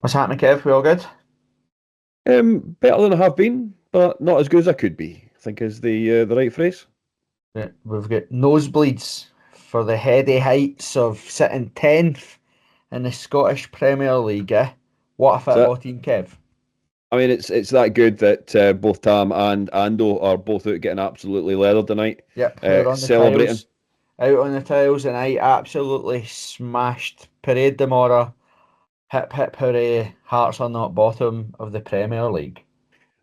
What's happening, Kev? We all good? Better than I have been, but not as good as I could be, I think is the right phrase. Yeah, we've got nosebleeds for the heady heights of sitting 10th in the Scottish Premier League. What a So football team, Kev. I mean, it's that good that both Tam and Ando are both out getting absolutely leathered tonight, Yep, they're on the celebrating. tiles. Out on the tiles, and I absolutely smashed Parade de Mora. Hip hip hooray. Hearts are not bottom of the Premier League.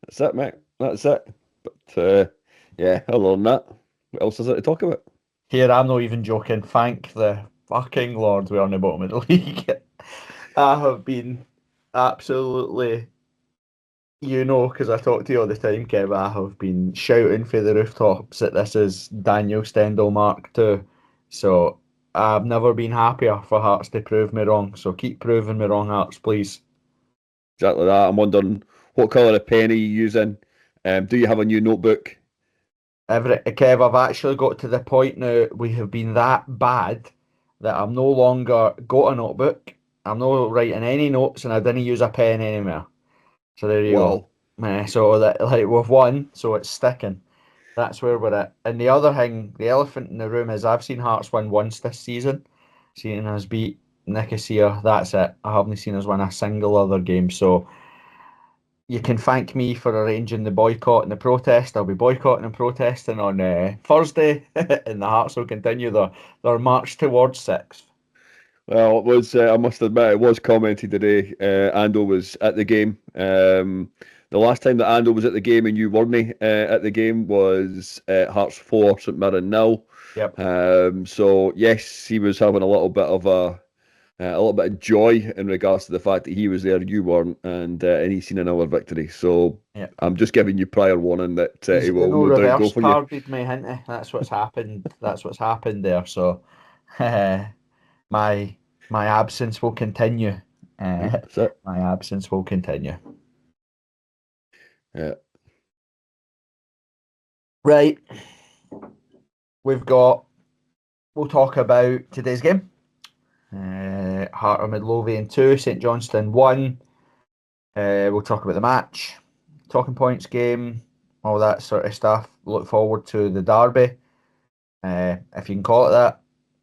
That's it, mate. That's it. But yeah, other than that, what else is there to talk about? Here, I'm not even joking. Thank the fucking Lord we're on the bottom of the league. I have been absolutely. Because I talk to you all the time, Kev, I have been shouting for the rooftops that this is Daniel Stendhal Mark II. So I've never been happier for Hearts to prove me wrong. So keep proving me wrong, Hearts, please. Exactly that. I'm wondering what colour of pen are you using? Do you have a new notebook? Kev, I've actually got to the point now we have been that bad that I'm no longer got a notebook. I'm not writing any notes and I didn't use a pen anymore. So there you go. Well, So that like we've won, so it's sticking. That's where we're at. And the other thing, the elephant in the room is I've seen Hearts win once this season. Seen us beat Nicosia. That's it. I haven't seen us win a single other game. So you can thank me for arranging the boycott and the protest. I'll be boycotting and protesting on Thursday, and the Hearts will continue their march towards sixth. Well, it was. I must admit, it was commented today. Ando was at the game. The last time that Ando was at the game and you weren't at the game was Hearts 4, St Mirren nil. Yep. So yes, he was having a little bit of joy in regards to the fact that he was there, you weren't, and he's seen another victory. So Yep. I'm just giving you prior warning that He's he will no no doubt go reverse for you. carded me, hinty. That's what's happened. That's what's happened there. So my my absence will continue. Uh, That's it. my absence will continue. Yeah. Right, we've got. We'll talk about today's game. Heart of Midlothian 2, St Johnstone 1. We'll talk about the match, talking points game, all that sort of stuff. Look forward to the derby, if you can call it that.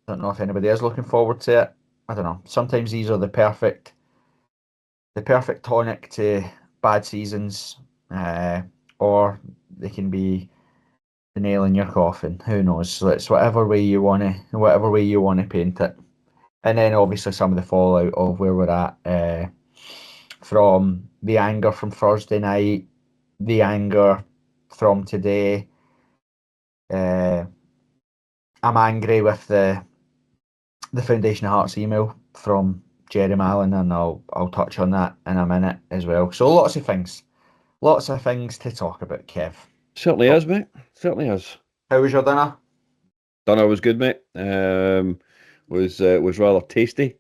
Don't know if anybody is looking forward to it. I don't know. Sometimes these are the perfect tonic to bad seasons, or they can be the nail in your coffin. Who knows? So it's whatever way you want to paint it. And then obviously some of the fallout of where we're at, from the anger from Thursday night, the anger from today. Uh, I'm angry with the Foundation of Hearts email from Jerry Mallon, and I'll touch on that in a minute as well. So lots of things to talk about, Kev. Certainly So, is, mate. Certainly is. how was your dinner? Dinner was good, mate. Was rather tasty.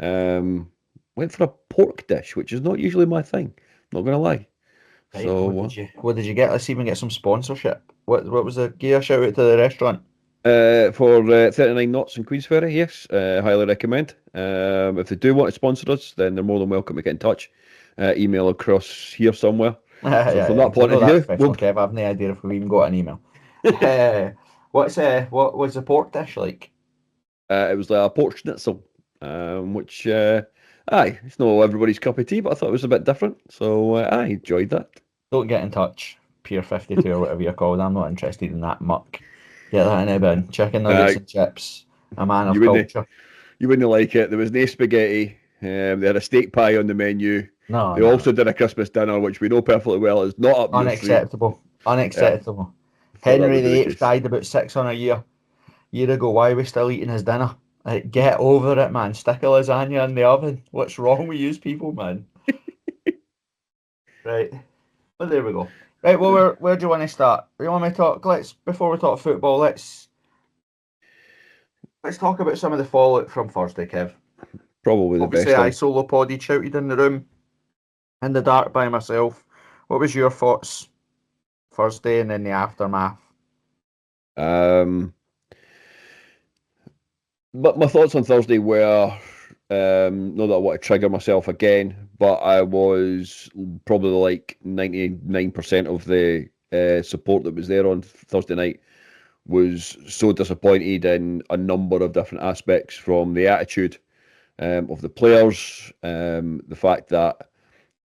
Went for a pork dish, which is not usually my thing. Not gonna lie. Right, what So did you get? Let's even get some sponsorship. What was the gear shout out to the restaurant? for 39 knots in Queensferry, yes, highly recommend. If they do want to sponsor us, then they're more than welcome to get in touch. Email across here somewhere. Yeah, So from yeah, that because I point know of that's view, professional, Kev. I have no idea if we've even got an email. What was the pork dish like? it was like a pork schnitzel, which aye, it's not everybody's cup of tea, but I thought it was a bit different, so I enjoyed that. Don't get in touch, Pier 52 or whatever you're called. I'm not interested in that muck. Get that in a bin. Chicken nuggets Uh, and chips. A man of you wouldn't culture. you wouldn't like it. There was no spaghetti. They had a steak pie on the menu. No, They no, no. also did a Christmas dinner, which we know perfectly well is not up your street. Unacceptable. Yeah, Unacceptable. thought that Henry would be the the Eighth case. died about 600 year ago. Why are we still eating his dinner? Like, get over it, man. Stick a lasagna in the oven. What's wrong with you people, man? Right. Well, there we go. Right. Well, where do you want to start? You want me to talk? Let's before we talk football. Let's talk about some of the fallout from Thursday, Kev. Probably the Obviously, best I thing. solo podied, shouted in the room in the dark by myself. What was your thoughts Thursday and then the aftermath? Um, but my thoughts on Thursday were not that I want to trigger myself again, but I was probably like 99% of the support that was there on Thursday night was so disappointed in a number of different aspects, from the attitude of the players, the fact that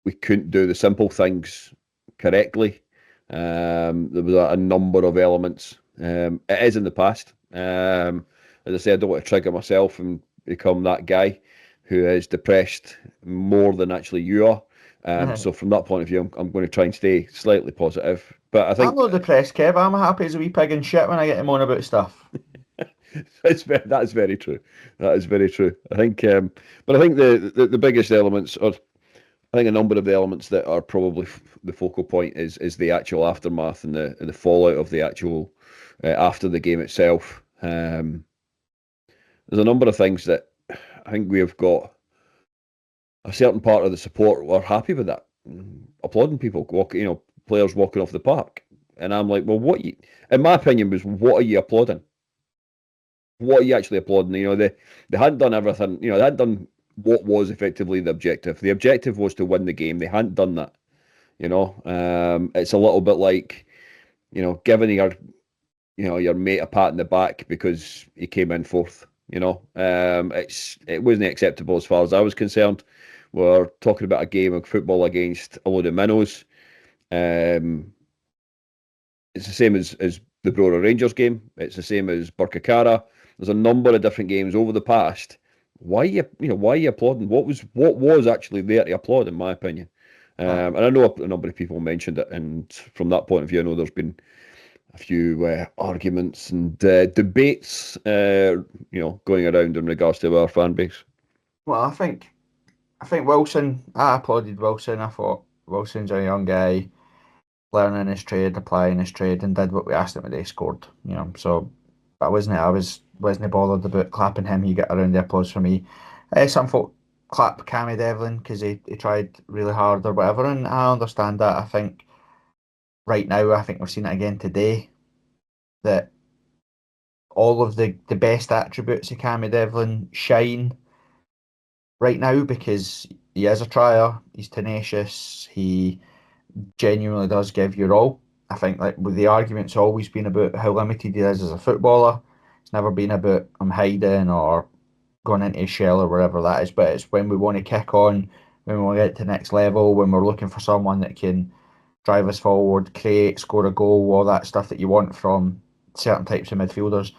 we couldn't do the simple things correctly. There was a number of elements. It is in the past. As I said, I don't want to trigger myself and become that guy who is depressed more than actually you are. So from that point of view, I'm going to try and stay slightly positive. But I I'm think not depressed, Kev. I'm happy as a wee pig in shit when I get him on about stuff. that's very true. That is very true. I think, but I think the biggest elements, or I think a number of the elements that are probably the focal point, is the actual aftermath and the fallout of the actual after the game itself. There's a number of things that I think we have got a certain part of the support were happy with that, applauding people, players walking off the park, and I'm like, well, in my opinion, was what are you applauding? What are you actually applauding? They hadn't done everything. They hadn't done what was effectively the objective. The objective was to win the game. They hadn't done that. It's a little bit like, giving your mate a pat in the back because he came in fourth. It wasn't acceptable as far as I was concerned. We're talking about a game of football against a load of minnows. It's the same as the Brora Rangers game. It's the same as Birkirkara. There's a number of different games over the past. Why are you applauding? What was actually there to applaud, in my opinion? And I know a number of people mentioned it, and from that point of view, I know there's been a few arguments and debates, going around in regards to our fan base. Well, I think Wilson. I applauded Wilson. I thought Wilson's a young guy, learning his trade, applying his trade, and did what we asked him when he scored. So I wasn't bothered about clapping him. He got around the applause for me. Some folk clap Cammy Devlin because he tried really hard or whatever, and I understand that. I think right now, I think we've seen it again today, that all of the best attributes of Cammy Devlin shine right now because he is a trier, he's tenacious, he genuinely does give your all. I think like with the argument's always been about how limited he is as a footballer. It's never been about him hiding or going into his shell or wherever that is, but it's when we want to kick on, when we want to get to the next level, when we're looking for someone that can drive us forward, create, score a goal, all that stuff that you want from certain types of midfielders.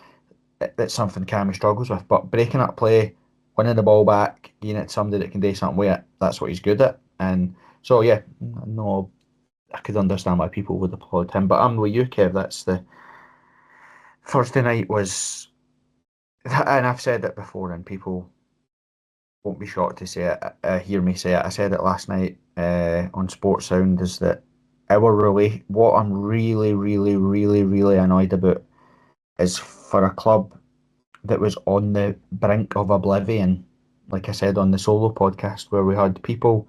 That's something Cammy struggles with. But breaking up play, winning the ball back, being it somebody that can do something with it, that's what he's good at. And so yeah, no, I could understand why people would applaud him. But I'm with you, Kev. That's the Thursday night was, and I've said it before, and people won't be shocked to say it, hear me say it. I said it last night on Sports Sound, is that what I'm really, really, really, really annoyed about is for a club that was on the brink of oblivion, like I said on the solo podcast, where we had people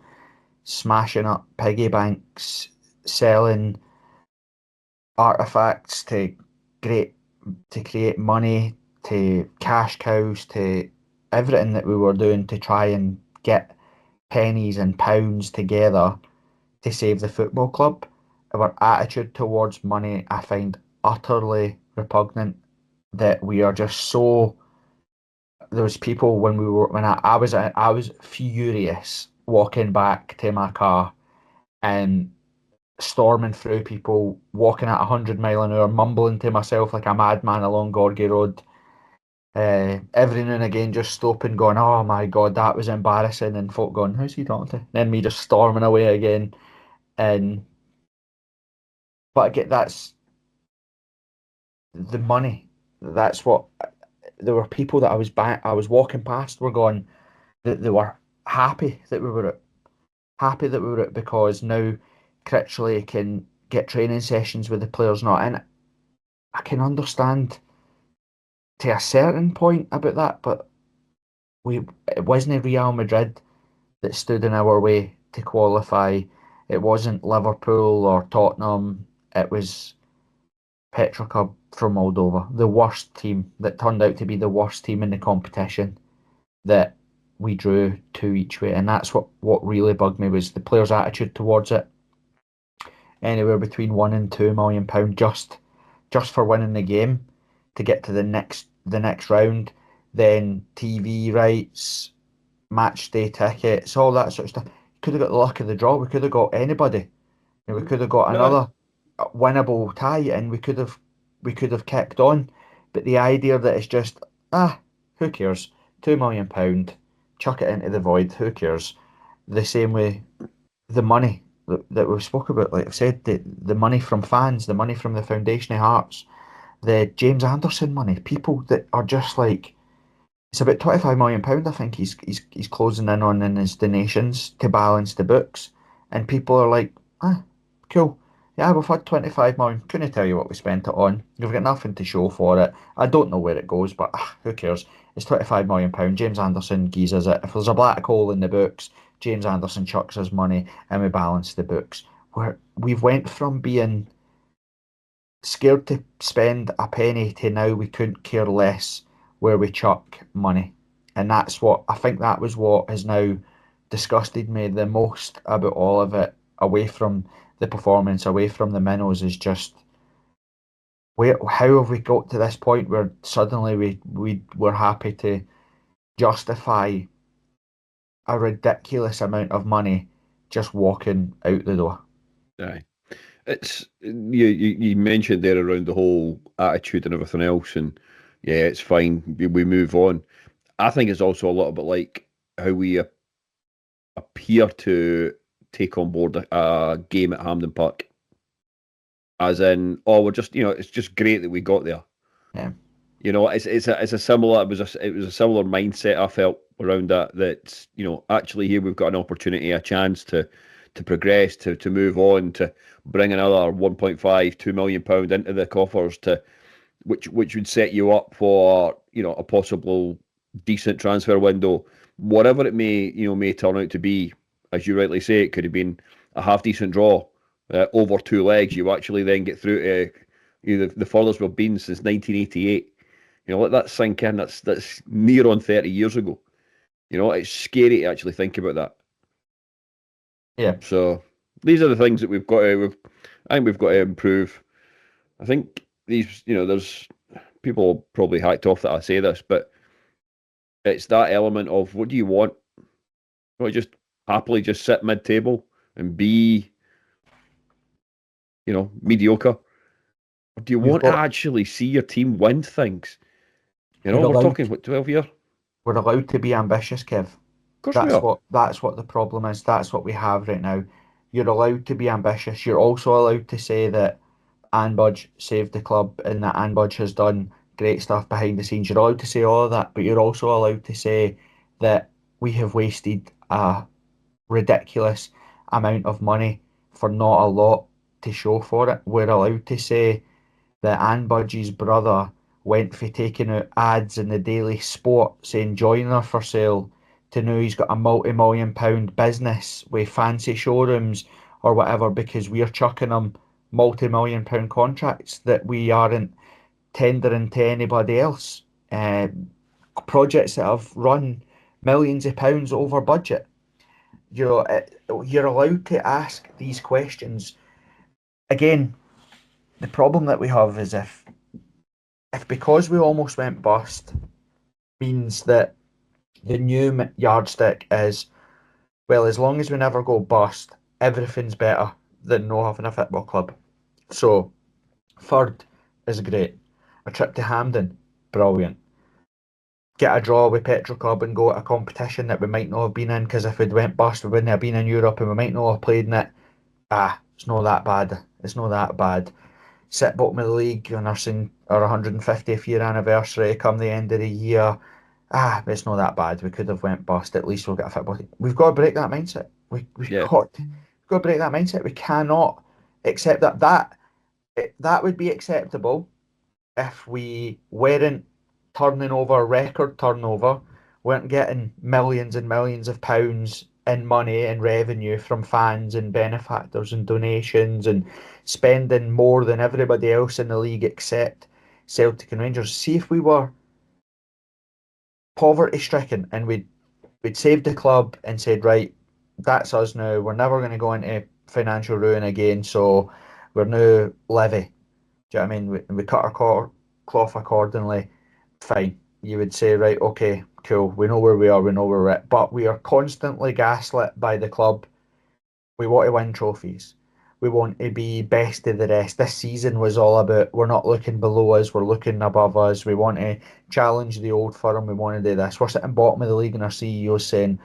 smashing up piggy banks, selling artifacts to create money, to cash cows, to everything that we were doing to try and get pennies and pounds together to save the football club. Our attitude towards money, I find utterly repugnant. That we are just so. There was people when I was furious walking back to my car and storming through people walking at 100 mph, mumbling to myself like a madman along Gorgie Road. Every now and again, just stopping, going, "Oh my God, that was embarrassing," and folk going, "Who's he talking to?" Then me just storming away again, and but again, that's the money. That's what there were people that I was walking past were going that they were happy that we were at because now Critchley can get training sessions with the players not, and I can understand to a certain point about that, but it wasn't Real Madrid that stood in our way to qualify. It wasn't Liverpool or Tottenham. It was Petrocub from Moldova, the worst team that turned out to be the worst team in the competition that we drew 2 each way, and that's what really bugged me was the players' attitude towards it. Anywhere between £1 and £2 million just for winning the game to get to the next round, then TV rights, match day tickets, all that sort of stuff. Could have got the luck of the draw. We could have got anybody. We could have got No, another winnable tie, and we could have kept on. But the idea that it's just who cares? £2 million, chuck it into the void. Who cares? The same way the money that we've spoke about, like I've said, the money from fans, the money from the Foundation of Hearts, the James Anderson money, people that are just like it's about £25 million. I think he's closing in on in his donations to balance the books, and people are like, cool. Yeah, we've had 25 million. Couldn't tell you what we spent it on. We've got nothing to show for it. I don't know where it goes, but who cares? It's £25 million. James Anderson geezers it. If there's a black hole in the books, James Anderson chucks his money and we balance the books. We've went from being scared to spend a penny to now we couldn't care less where we chuck money. And that's what I think that was what has now disgusted me the most about all of it, away from the performance, away from the minnows, is just how have we got to this point where suddenly we're happy to justify a ridiculous amount of money just walking out the door. aye. It's you mentioned there around the whole attitude and everything else, and yeah, it's fine. We move on. I think it's also a little bit like how we appear to take on board a game at Hampden Park, as in, oh, we're just it's just great that we got there. Yeah. It's a similar it was a similar mindset I felt around that actually here we've got an opportunity, a chance to progress, to move on, to bring another 1.5, £2 million into the coffers, which would set you up for a possible decent transfer window, whatever it may turn out to be. As you rightly say, it could have been a half decent draw over 2 legs. You actually then get through to the furthest we've been since 1988. Let that sink in. That's near on 30 years ago. It's scary to actually think about that. Yeah. So these are the things that we've got to. I think we've got to improve. I think there's people probably hacked off that I say this, but it's that element of what do you want? Not just happily just sit mid-table and be, mediocre. Or do you want to actually see your team win things? We're talking what 12 years. We're allowed to be ambitious, Kev. Of course we are. That's what the problem is. That's what we have right now. You're allowed to be ambitious. You're also allowed to say that Anbudge saved the club and that Anbudge has done great stuff behind the scenes. You're allowed to say all of that, but you're also allowed to say that we have wasted a ridiculous amount of money for not a lot to show for it. We're allowed to say that Anbudge's brother went for taking out ads in the Daily Sport saying joiner for sale to now he's got a multi-million-pound business with fancy showrooms or whatever because we're chucking him multi-million-pound contracts that we aren't tendering to anybody else. Projects that have run millions of pounds over budget. You're allowed to ask these questions. Again, the problem that we have is if because we almost went bust means that the new yardstick is, well, as long as we never go bust, everything's better than no having a football club. So, third is great. A trip to Hampden, brilliant. Get a draw with Petrol Club and go at a competition that we might not have been in, because if we'd went bust, we wouldn't have been in Europe and we might not have played in it. It's not that bad. It's not that bad. Sit bottom of the league on our 150th year anniversary come the end of the year. It's not that bad. We could have went bust. At least we'll get a football team. We've got to break that mindset. We've got to break that mindset. We cannot accept that would be acceptable if we weren't turning over record turnover, weren't getting millions and millions of pounds in money and revenue from fans and benefactors and donations and spending more than everybody else in the league except Celtic and Rangers. See if we were poverty stricken and we we'd saved the club and said, right, that's us now. We're never going to go into financial ruin again. So we're now levy. Do you know what I mean? We cut our cloth accordingly. Fine. You would say, right, okay, cool. We know where we are. We know where we're at. But we are constantly gaslit by the club. We want to win trophies. We want to be best of the rest. This season was all about we're not looking below us, we're looking above us. We want to challenge the old firm. We want to do this. We're sitting bottom of the league, and our CEO's saying,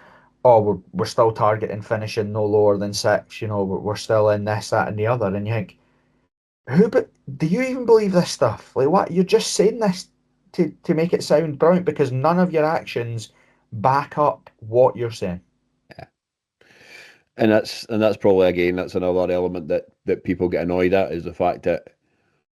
"Oh, we're still targeting finishing no lower than six. You know, we're still in this, that, and the other." And you think, who? But do you even believe this stuff? Like, what? You're just saying this to make it sound brilliant because none of your actions back up what you're saying. Yeah. And that's probably, again, that's another element that people get annoyed at, is the fact that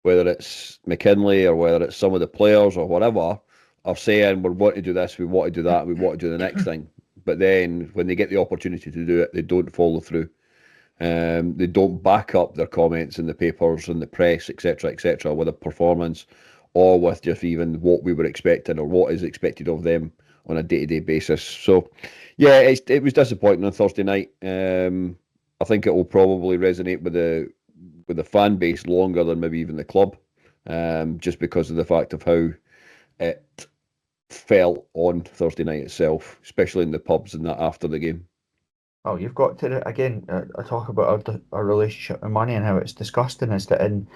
whether it's McKinley or whether it's some of the players or whatever are saying we want to do this, we want to do that, we want to do the next thing. But then when they get the opportunity to do it, they don't follow through. They don't back up their comments in the papers and the press, etc., with a performance or with just even what we were expecting or what is expected of them on a day-to-day basis. So, yeah, it was disappointing on Thursday night. I think it will probably resonate with the fan base longer than maybe even the club, just because of the fact of how it felt on Thursday night itself, especially in the pubs and that after the game. Oh, you've got to again. I talk about our relationship with money and how it's disgusting. Is that in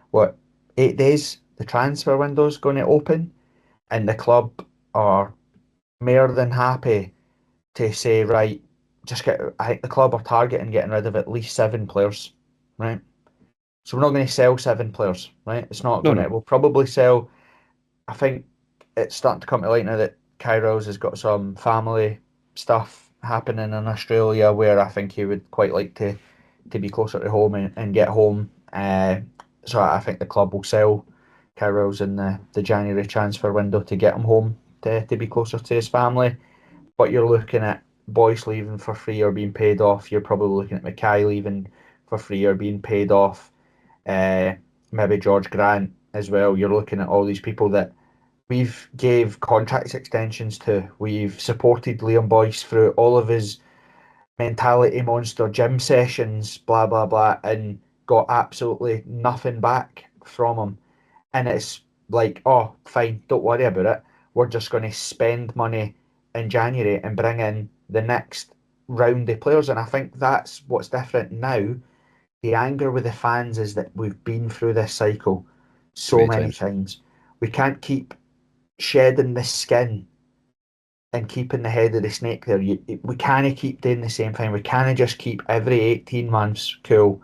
what 8 days the transfer window's going to open, and the club are more than happy to say, right, just get. I think the club are targeting getting rid of at least 7 players, right? So we're not going to sell 7 players, right? It's not No, going to. no. We'll probably sell. I think it's starting to come to light now that Kairos has got some family stuff happening in Australia where I think he would quite like to be closer to home and get home. So I think the club will sell Kairos in the January transfer window to get him home to be closer to his family. But you're looking at Boyce leaving for free or being paid off. You're probably looking at Mackay leaving for free or being paid off. Uh, Maybe George Grant as well. You're looking at all these people that we've gave contract extensions to. We've supported Liam Boyce through all of his mentality monster gym sessions, blah blah blah, and got absolutely nothing back from him. And it's like, oh, fine, don't worry about it. We're just going to spend money in January and bring in the next round of players. And I think that's what's different now. The anger with the fans is that we've been through this cycle Too so many many times. times. We can't keep shedding the skin and keeping the head of the snake there. We can't keep doing the same thing. We can't just keep every 18 months, cool,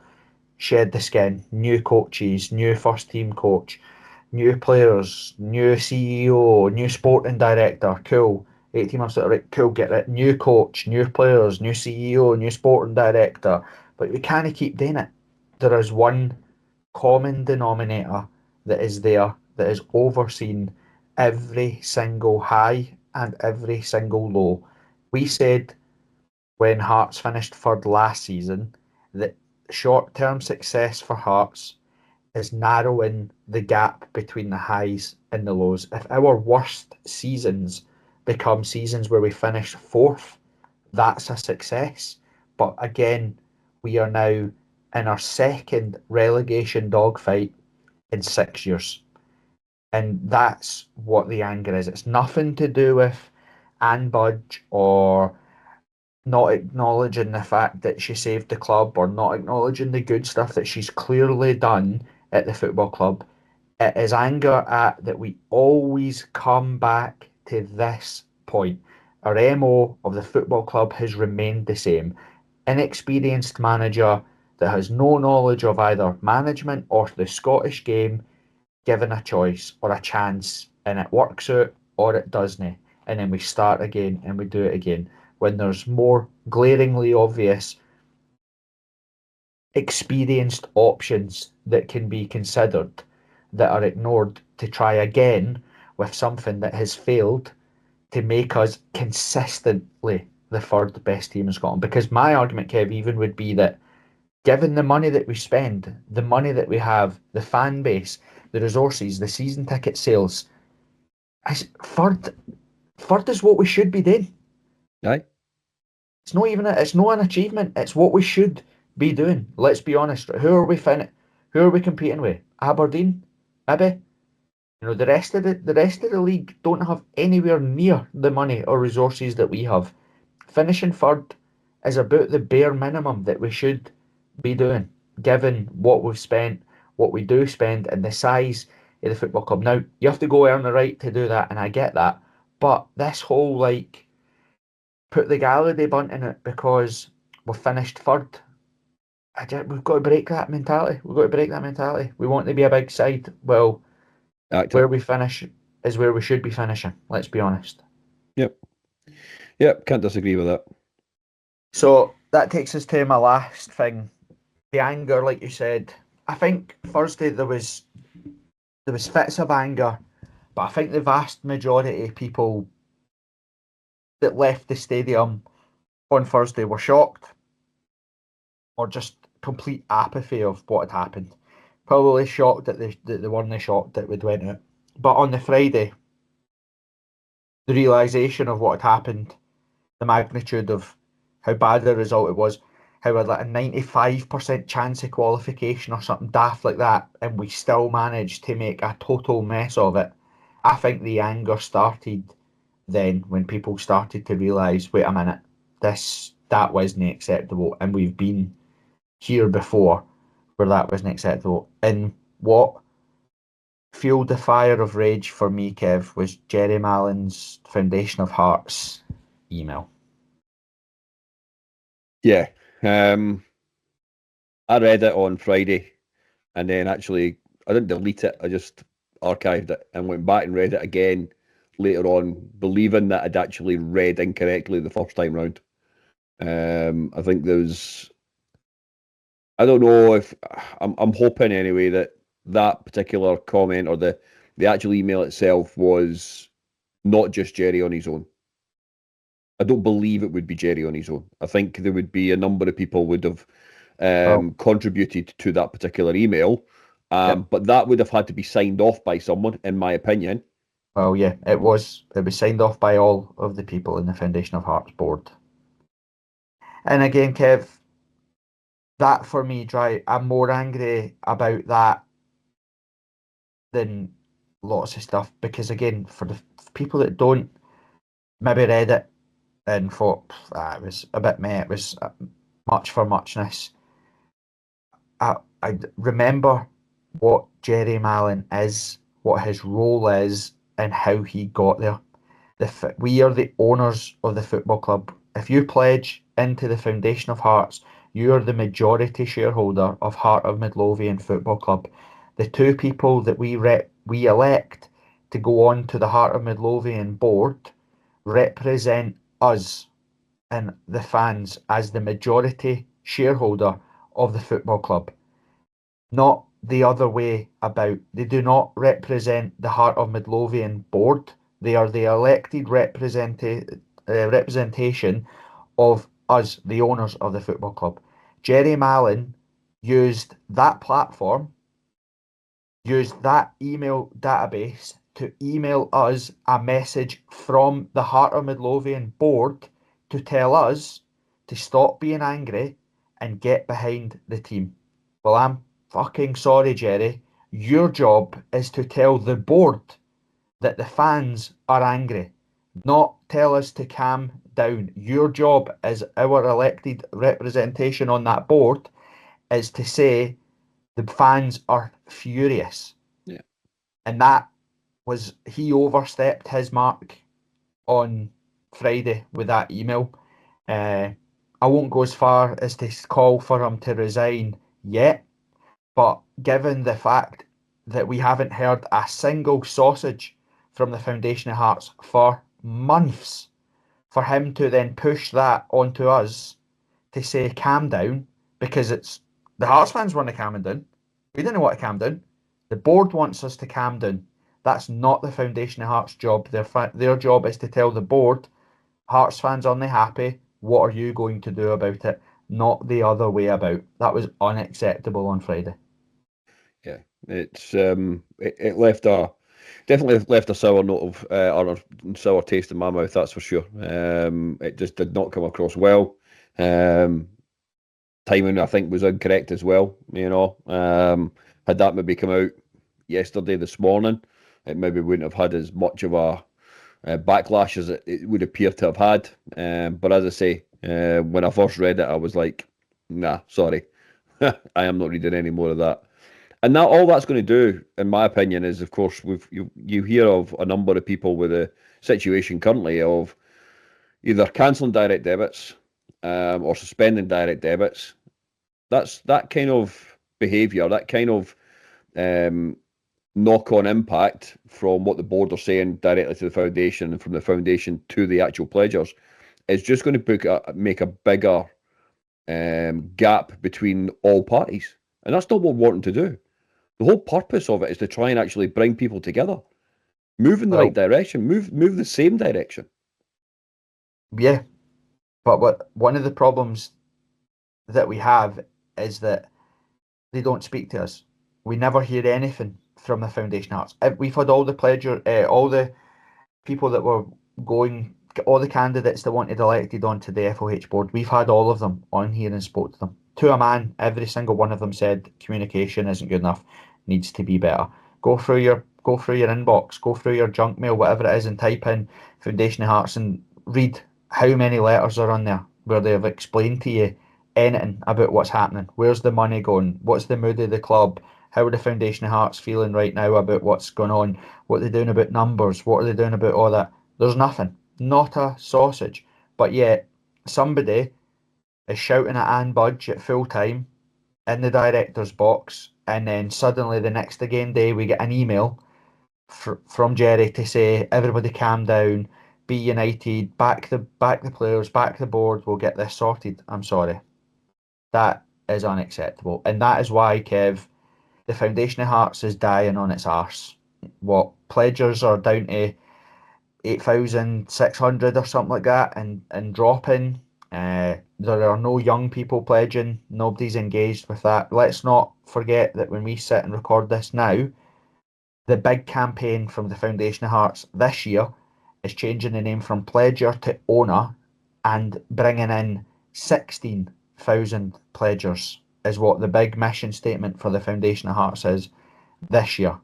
shed the skin, new coaches, new first team coach, new players, new CEO, new sporting director, cool. 18 months later, right, cool, get it. New coach, new players, new CEO, new sporting director. But we can't keep doing it. There is one common denominator that is there, that is overseen every single high and every single low. We said when Hearts finished third last season that short term success for Hearts is narrowing the gap between the highs and the lows. If our worst seasons become seasons where we finish fourth, that's a success. But again, we are now in our second relegation dogfight in 6 years. And that's what the anger is. It's nothing to do with Anne Budge or not acknowledging the fact that she saved the club or not acknowledging the good stuff that she's clearly done at the football club. It is anger at that we always come back to this point. Our MO of the football club has remained the same. Inexperienced manager that has no knowledge of either management or the Scottish game, given a choice or a chance, and it works out or it doesn't. And then we start again and we do it again. When there's more glaringly obvious experienced options that can be considered that are ignored to try again with something that has failed to make us consistently the third best team in Scotland. Because my argument, Kev, even would be that given the money that we spend, the money that we have, the fan base, the resources, the season ticket sales, third is what we should be doing. Aye. It's not even it's not an achievement. It's what we should be doing. Let's be honest. Who are we competing with? Aberdeen, Ibby. You know, the rest of the league don't have anywhere near the money or resources that we have. Finishing third is about the bare minimum that we should be doing, given what we've spent, what we do spend, and the size of the football club. Now, you have to go earn the right to do that, and I get that. But this whole like put the Gallaudet bunt in it because we've finished third. We've got to break that mentality. We've got to break that mentality. We want to be a big side. Well, Actor. where we finish is where we should be finishing. Let's be honest. Yep. Yep. Can't disagree with that. So that takes us to my last thing. The anger, like you said. I think Thursday there was fits of anger, but I think the vast majority of people that left the stadium on Thursday were shocked or just complete apathy of what had happened. Probably shocked that they weren't shocked that we'd went out. But on the Friday, the realisation of what had happened, the magnitude of how bad the result it was, how we had like a 95% chance of qualification or something daft like that, and we still managed to make a total mess of it. I think the anger started then when people started to realise, wait a minute, that wasn't acceptable, and we've been here before where that wasn't acceptable. And what fueled the fire of rage for me, Kev, was Jerry Mallon's Foundation of Hearts email. Yeah. I read it on Friday, and then actually I didn't delete it. I just archived it and went back and read it again later on, believing that I'd actually read incorrectly the first time round. I think I don't know if I'm hoping anyway that particular comment or the actual email itself was not just Jerry on his own. I don't believe it would be Jerry on his own. I think there would be a number of people would have contributed to that particular email, but that would have had to be signed off by someone, in my opinion. Well, yeah, it was signed off by all of the people in the Foundation of Hearts board. And again, Kev, that for me, I'm more angry about that than lots of stuff because again, for the people that don't maybe read it and thought it was a bit meh, it was much for muchness. I remember what Jerry Mallon is, what his role is, and how he got there. We are the owners of the football club. If you pledge into the Foundation of Hearts, you are the majority shareholder of Heart of Midlothian Football Club. The two people that we elect to go on to the Heart of Midlothian board represent us and the fans as the majority shareholder of the football club, not the other way about. They do not represent the Heart of Midlothian board. They are the elected representation of us, the owners of the football club. Jerry Mallon used that platform, used that email database to email us a message from the Heart of Midlothian board to tell us to stop being angry and get behind the team. Well, I'm fucking sorry, Jerry. Your job is to tell the board that the fans are angry, not tell us to calm down. Your job as our elected representation on that board is to say the fans are furious. Yeah. And that was, he overstepped his mark on Friday with that email. I won't go as far as to call for him to resign yet, but given the fact that we haven't heard a single sausage from the Foundation of Hearts for months, for him to then push that onto us to say calm down, because it's the Hearts fans weren't calming down. We didn't want to calm down. The board wants us to calm down. That's not the Foundation of Hearts' job. Their job is to tell the board, Hearts fans aren't happy. What are you going to do about it? Not the other way about. That was unacceptable on Friday. Yeah, it left definitely left a sour note of or a sour taste in my mouth. That's for sure. It just did not come across well. Timing, I think, was incorrect as well. Had that maybe come out yesterday, this morning, it maybe wouldn't have had as much of a backlash as it would appear to have had. But as I say, when I first read it, I was like, nah, sorry. I am not reading any more of that. And that all that's going to do, in my opinion, is, of course, you hear of a number of people with a situation currently of either cancelling direct debits or suspending direct debits. That kind of behaviour, that kind of knock-on impact from what the board are saying directly to the foundation and from the foundation to the actual pledgers is just going to make a bigger gap between all parties. And that's not what we're wanting to do. The whole purpose of it is to try and actually bring people together, move in the right direction, move the same direction. Yeah, but one of the problems that we have is that they don't speak to us. We never hear anything from the Foundation Hearts. We've had all the people that were going, all the candidates that wanted elected onto the FOH board. We've had all of them on here and spoke to them. To a man, every single one of them said communication isn't good enough, needs to be better. Go through your inbox, go through your junk mail, whatever it is, and type in Foundation Hearts and read how many letters are on there where they have explained to you anything about what's happening. Where's the money going? What's the mood of the club? How are the Foundation Hearts feeling right now about what's going on? What are they doing about numbers? What are they doing about all that? There's nothing. Not a sausage. But yet, somebody is shouting at Anne Budge at full time in the director's box, and then suddenly the next again day we get an email from Jerry to say, everybody calm down, be united, back the players, back the board, we'll get this sorted. I'm sorry. That is unacceptable. And that is why, Kev, the Foundation of Hearts is dying on its arse. What, pledgers are down to 8,600 or something like that and dropping. There are no young people pledging. Nobody's engaged with that. Let's not forget that when we sit and record this now, the big campaign from the Foundation of Hearts this year is changing the name from pledger to owner and bringing in 16,000 pledgers is what the big mission statement for the Foundation of Hearts is this year.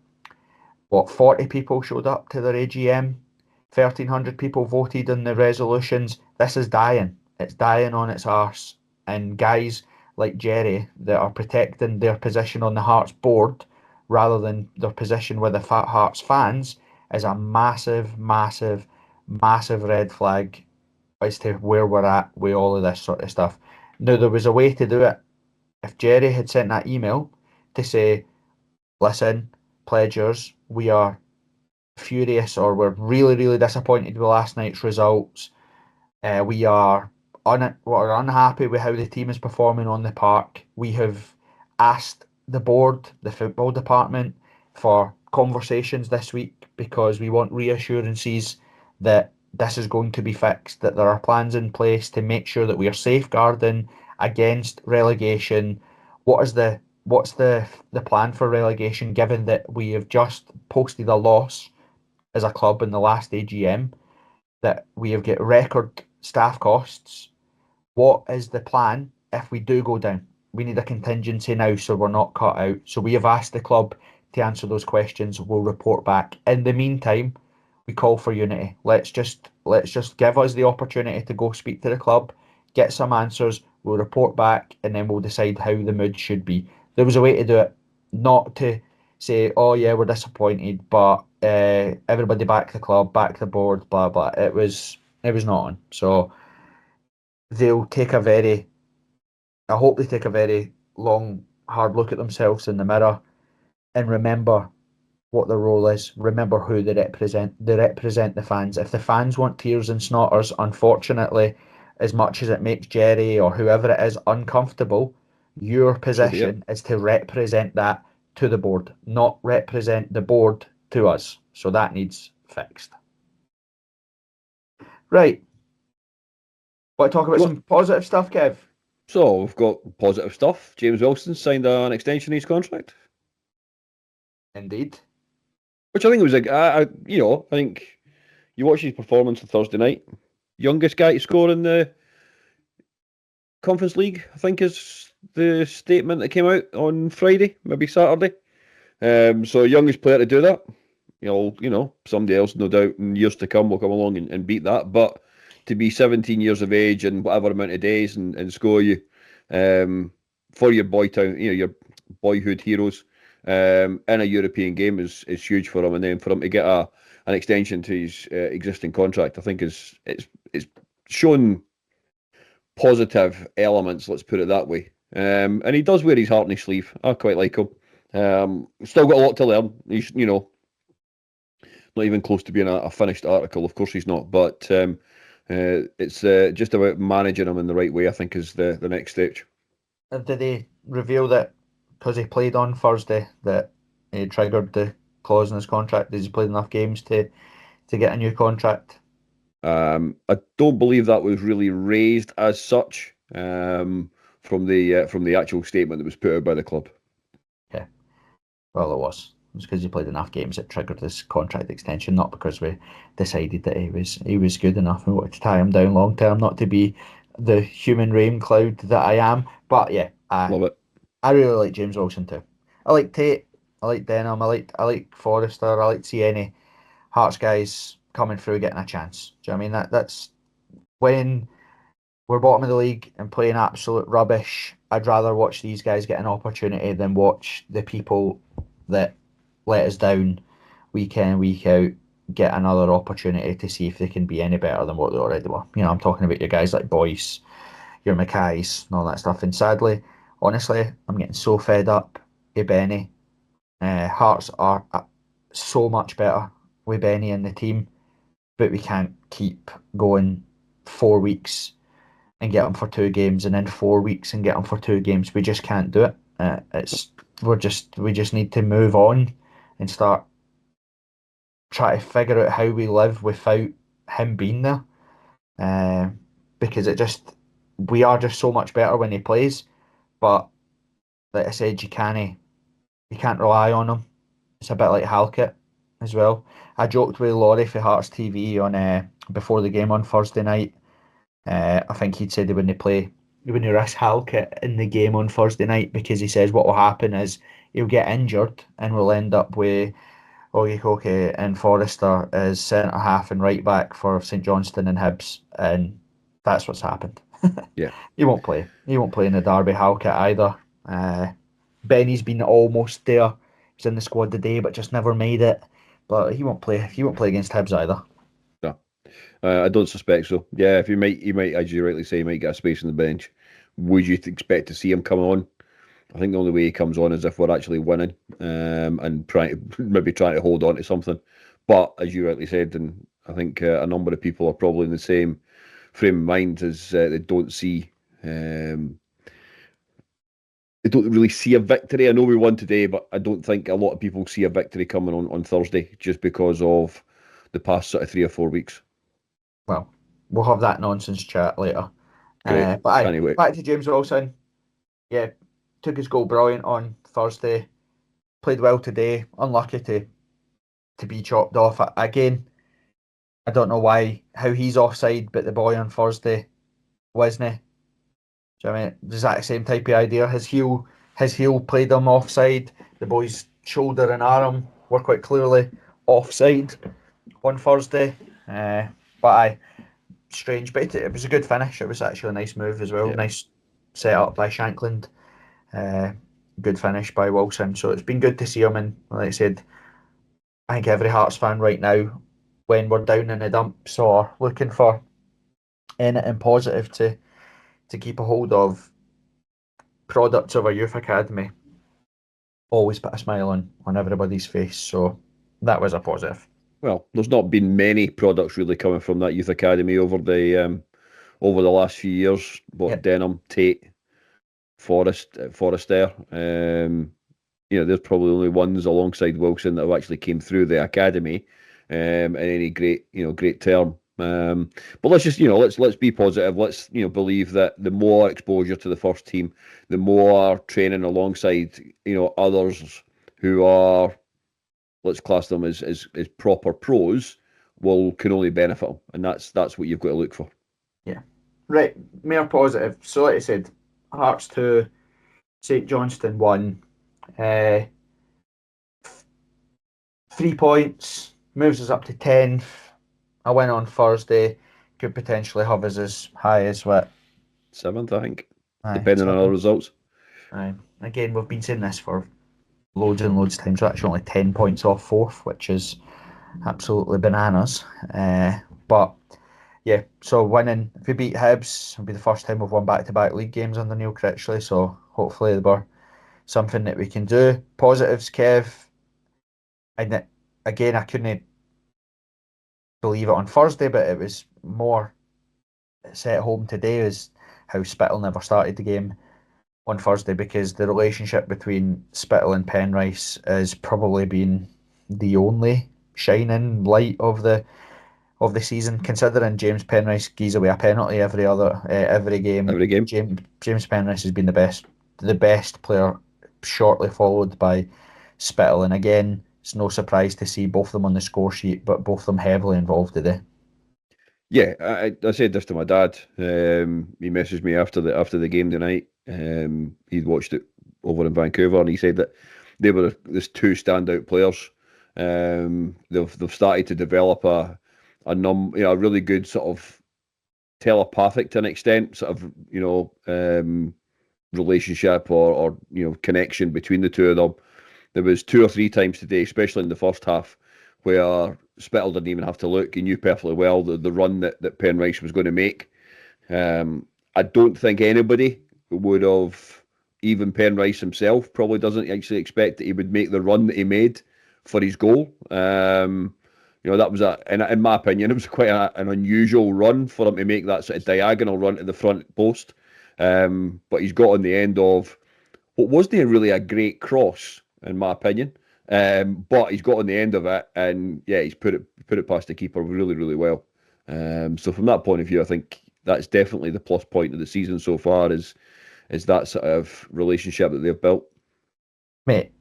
What, 40 people showed up to their AGM? 1,300 people voted on the resolutions. This is dying. It's dying on its arse. And guys like Jerry that are protecting their position on the Hearts board rather than their position with the Hearts fans is a massive, massive, massive red flag as to where we're at with all of this sort of stuff. Now, there was a way to do it. If Jerry had sent that email to say, listen, pledgers, we are furious or we're really, really disappointed with last night's results. We are we're unhappy with how the team is performing on the park. We have asked the board, the football department, for conversations this week because we want reassurances that this is going to be fixed, that there are plans in place to make sure that we are safeguarding against relegation. What's the plan for relegation, given that we have just posted a loss as a club in the last AGM, that we have got record staff costs? What is the plan if we do go down? We need a contingency now so we're not cut out. So we have asked the club to answer those questions. We'll report back. In the meantime, we call for unity. Let's just give us the opportunity to go speak to the club, get some answers, we'll report back, and then we'll decide how the mood should be. There was a way to do it, not to say, oh yeah, we're disappointed, but everybody back the club, back the board, blah blah. It was not on. So they'll take I hope they take a very long, hard look at themselves in the mirror and remember what their role is. Remember who they represent. They represent the fans. If the fans want tears and snotters, unfortunately, as much as it makes Jerry or whoever it is uncomfortable, your position is to represent that to the board, not represent the board to us. So that needs fixed. Right. Want to talk about some positive stuff, Kev? So we've got positive stuff. James Wilson signed an extension of his contract. Indeed. which I think was I think you watch his performance on Thursday night. Youngest guy to score in the Conference League, I think, is the statement that came out on Friday, maybe Saturday. So youngest player to do that. Somebody else, no doubt, in years to come will come along and beat that. But to be 17 years of age and whatever amount of days and score you for your boy town, your boyhood heroes in a European game is huge for him. And then for him to get an extension to his existing contract, I think it's shown positive elements. Let's put it that way. And he does wear his heart on his sleeve. I quite like him. Still got a lot to learn. He's not even close to being a finished article. Of course he's not, but it's just about managing him in the right way, I think, is the next stage. Did they reveal that because he played on Thursday that he triggered the clause in his contract? Did he play enough games to get a new contract? I don't believe that was really raised as such from the actual statement that was put out by the club. Yeah, well, it was. It was because he played enough games that triggered this contract extension, not because we decided that he was good enough and wanted to tie him down long term, not to be the human rain cloud that I am. But yeah, Love it. I really like James Wilson too. I like Tate, I like Denham, I like Forrester, I like to see any Hearts guys coming through getting a chance. Do you know what I mean? That's when we're bottom of the league and playing absolute rubbish. I'd rather watch these guys get an opportunity than watch the people that let us down week in, week out get another opportunity to see if they can be any better than what they already were. I'm talking about your guys like Boyce, your Mackays, and all that stuff. And sadly, honestly, I'm getting so fed up with Benny. Hearts are so much better with Benny and the team, but we can't keep going 4 weeks and get them for 2 games, and then 4 weeks and get them for 2 games. We just can't do it. We just need to move on and start try to figure out how we live without him being there. Because we are just so much better when he plays. But like I said, you can't rely on him. It's a bit like Halkett as well. I joked with Laurie for Hearts TV on before the game on Thursday night. I think he'd said they wouldn't risk Halkett in the game on Thursday night because he says what will happen is he'll get injured and we'll end up with Ogie and Forrester as centre half and right back for St Johnstone and Hibs, and that's what's happened. Yeah, he won't play. He won't play in the derby. Halkett either. Benny's been almost there. He's in the squad today, but just never made it. But he won't play. He won't play against Hibs either. No, I don't suspect so. Yeah, if he might, as you rightly say, he might get a space on the bench. Would you expect to see him come on? I think the only way he comes on is if we're actually winning and maybe trying to hold on to something. But as you rightly said, and I think a number of people are probably in the same frame of mind as they don't really see a victory. I know we won today, but I don't think a lot of people see a victory coming on Thursday just because of the past sort of 3 or 4 weeks. Well, we'll have that nonsense chat later. Great. But back to James Wilson. Yeah, took his goal brilliant on Thursday. Played well today. Unlucky to be chopped off again. I don't know how he's offside, but the boy on Thursday wasn't. Do you know what I mean? Is that the same type of idea? His heel played him offside. The boy's shoulder and arm were quite clearly offside on Thursday. Strange, but it was a good finish. It was actually a nice move as well. Yeah. Nice set up by Shankland. Good finish by Wilson. So it's been good to see him. And like I said, I think every Hearts fan right now, when we're down in the dumps or looking for anything positive to keep a hold of products of our youth academy, always put a smile on everybody's face. So that was a positive. Well, there's not been many products really coming from that youth academy over the last few years. But Denham, Tate, Forrester. There's probably only ones alongside Wilson that have actually came through the academy in any great term. But let's just let's be positive. Let's believe that the more exposure to the first team, the more training alongside others who are, let's class them as proper pros, can only benefit them, and that's what you've got to look for. Yeah. Right, more positive. So like I said, Hearts 2, St Johnstone 1. 3 points, moves us up to 10th. A win on Thursday could potentially have us as high as what? 7th, I think, Aye, depending on our 7th. results. Aye. Again, we've been saying this for loads and loads of times. We're actually only 10 points off 4th, which is absolutely bananas. But yeah, so winning, if we beat Hibs, it'll be the first time we've won back-to-back league games under Neil Critchley, so hopefully they're something that we can do. Positives, Kev, and again, I couldn't believe it on Thursday, but it was more set home today is how Spittle never started the game on Thursday, because the relationship between Spittle and Penrice has probably been the only shining light of the season, considering James Penrice gives away a penalty every game. Every game. James Penrice has been the best player, shortly followed by Spittle, and again, it's no surprise to see both of them on the score sheet, but both of them heavily involved today. Yeah, I said this to my dad. He messaged me after the game tonight. He'd watched it over in Vancouver, and he said that they were these two standout players. They've started to develop a really good sort of telepathic, to an extent, sort of relationship or connection between the two of them. There was 2 or 3 times today, especially in the first half, where Spittle didn't even have to look. He knew perfectly well the run that Penrice was going to make. I don't think anybody would have, even Penrice himself, probably doesn't actually expect that he would make the run that he made for his goal. That was in my opinion, it was quite an unusual run for him to make that sort of diagonal run to the front post. But he's got on the end of what wasn't really a great cross, in my opinion. But he's got on the end of it, and yeah, he's put it past the keeper really, really well. So from that point of view, I think that's definitely the plus point of the season so far is that sort of relationship that they've built. Mate,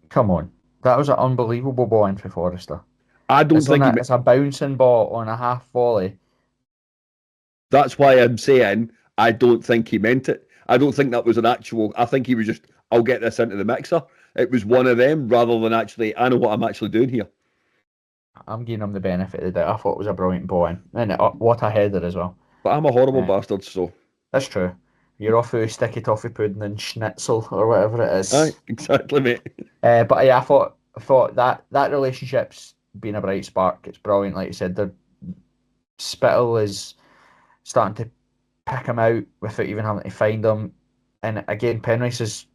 come on. That was an unbelievable ball in for Forrester. I don't think it's a bouncing ball on a half volley. That's why I'm saying I don't think he meant it. I don't think that was an actual. I think he was just, I'll get this into the mixer. It was one of them rather than actually, I know what I'm actually doing here. I'm giving him the benefit of the doubt. I thought it was a brilliant ball in. And what a header as well. But I'm a horrible bastard, so. That's true. You're off with sticky toffee pudding and schnitzel or whatever it is. Aye, exactly, mate. But yeah, I thought that relationship's been a bright spark. It's brilliant, like you said. Spittle is starting to pick him out without even having to find him. And again, Penrice is,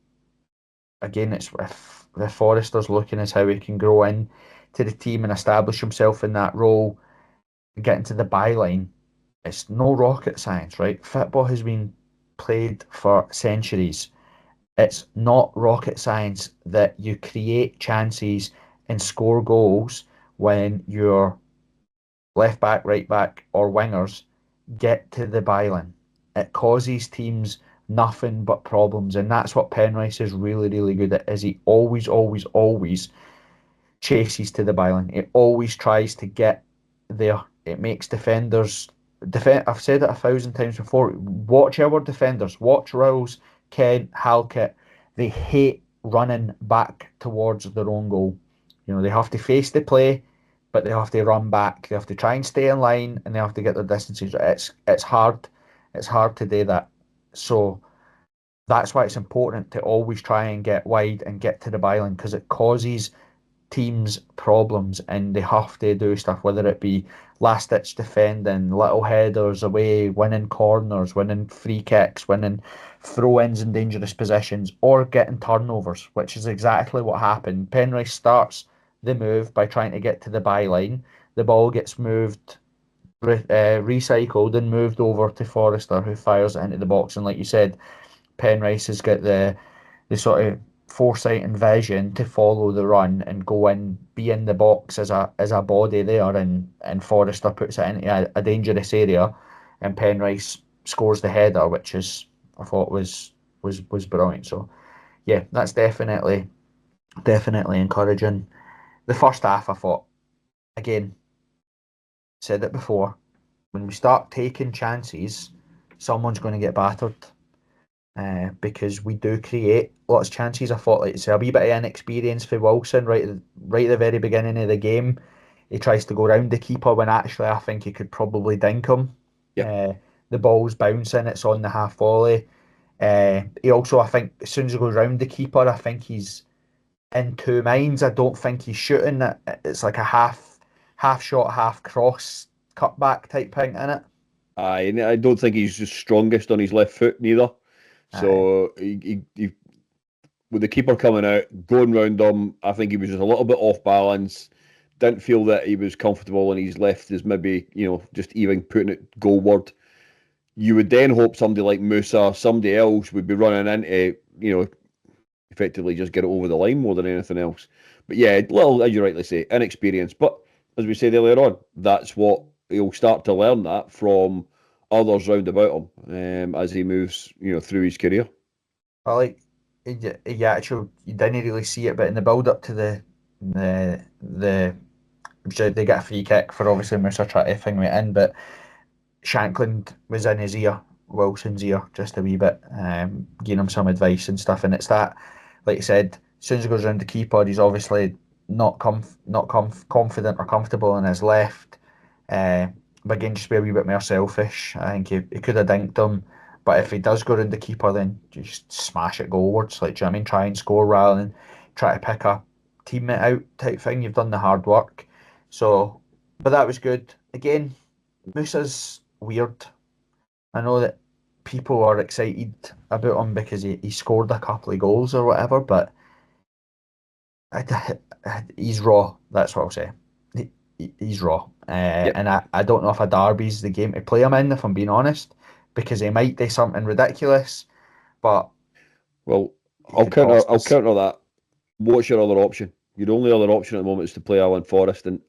again, it's with the Foresters looking as how he can grow in to the team and establish himself in that role and get into the byline. It's no rocket science, right? Football has been played for centuries. It's not rocket science that you create chances and score goals when your left back, right back, or wingers get to the byline. It causes teams nothing but problems, and that's what Penrice is really, really good at. Is he always, always, always chases to the byline. He always tries to get there. It makes defenders. I've said it 1,000 times before. Watch our defenders. Watch Rowles, Kent, Halkett. They hate running back towards their own goal. They have to face the play, but they have to run back. They have to try and stay in line, and they have to get their distances. It's hard. It's hard to do that. So that's why it's important to always try and get wide and get to the byline, because it causes teams problems, and they have to do stuff, whether it be last ditch defending, little headers away, winning corners, winning free kicks, winning throw-ins in dangerous positions, or getting turnovers, which is exactly what happened. Penrice starts the move by trying to get to the byline. The ball gets moved, recycled and moved over to Forrester, who fires it into the box. And like you said, Penrice has got the sort of foresight and vision to follow the run and go in, be in the box as a body there, and Forrester puts it into a dangerous area, and Penrice scores the header, which I thought was brilliant. So yeah, that's definitely encouraging. the first half, I thought, again, said it before, when we start taking chances, someone's going to get battered. Because we do create lots of chances. I thought, like, it's a wee bit of inexperience for Wilson right at the very beginning of the game. He tries to go round the keeper when actually I think he could probably dink him. Yep. The ball's bouncing, it's on the half volley. He also, I think, as soon as he goes round the keeper, I think he's in two minds. I don't think he's shooting it. It's like a half shot, half cross cutback type thing, isn't it? And I don't think he's the strongest on his left foot neither. Aye. So he with the keeper coming out, going round him, I think he was just a little bit off balance. Didn't feel that he was comfortable, and his left is maybe, just even putting it goalward. You would then hope somebody like Musa, somebody else would be running into, effectively just get it over the line more than anything else. But yeah, little, as you rightly say, inexperience. But as we said earlier on, that's what he'll start to learn that from others round about him as he moves, through his career. I like actually you didn't really see it, but in the build up to the they get a free kick for obviously Musa trying to thing it in, but Shankland was in his ear, Wilson's ear, just a wee bit, giving him some advice and stuff. And it's that, like you said, as soon as he goes around the keeper, he's obviously not confident or comfortable in his left. But again, just be a wee bit more selfish. I think he could have dinked him, but if he does go around the keeper, then just smash it goalwards. Like, do you know what I mean? Try and score rather than try to pick a teammate out type thing. You've done the hard work. So, but that was good. Again, Musa's weird. I know that people are excited about him because he scored a couple of goals or whatever, but he's raw. That's what I'll say. He's raw. Yep. And I don't know if a derby's the game to play him in, if I'm being honest, because he might do something ridiculous, but Well, he I'll could cost us. counter that. What's your other option? Your only other option at the moment is to play Alan Forrest, and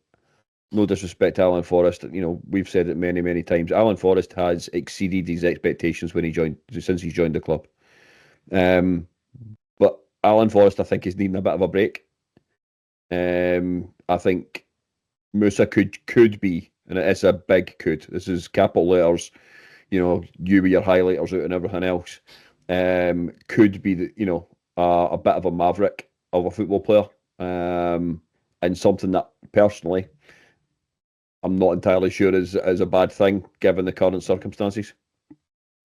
no disrespect to Alan Forrest, we've said it many, many times. Alan Forrest has exceeded his expectations since he's joined the club. But Alan Forrest, I think, is needing a bit of a break. I think Musa could be, and it's a big could. This is capital letters. You with your highlighters out and everything else. Could be a bit of a maverick of a football player, and something that personally I'm not entirely sure is a bad thing given the current circumstances.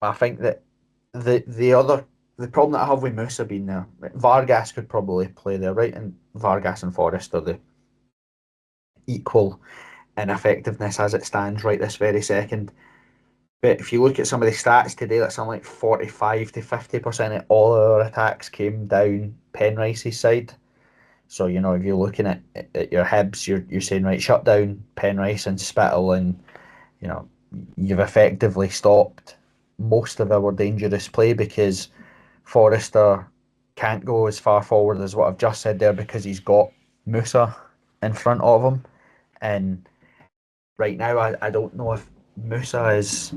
I think that the problem that I have with Musa being there, Vargas could probably play there, right? And Vargas and Forrest are the equal in effectiveness as it stands right this very second. But if you look at some of the stats today, that's something like 45 to 50% of all our attacks came down Penrice's side. So, if you're looking at your Hibs, you're saying, right, shut down Penrice and Spittle, and, you've effectively stopped most of our dangerous play because Forrester can't go as far forward as what I've just said there because he's got Musa in front of him. And right now, I don't know if Musa is.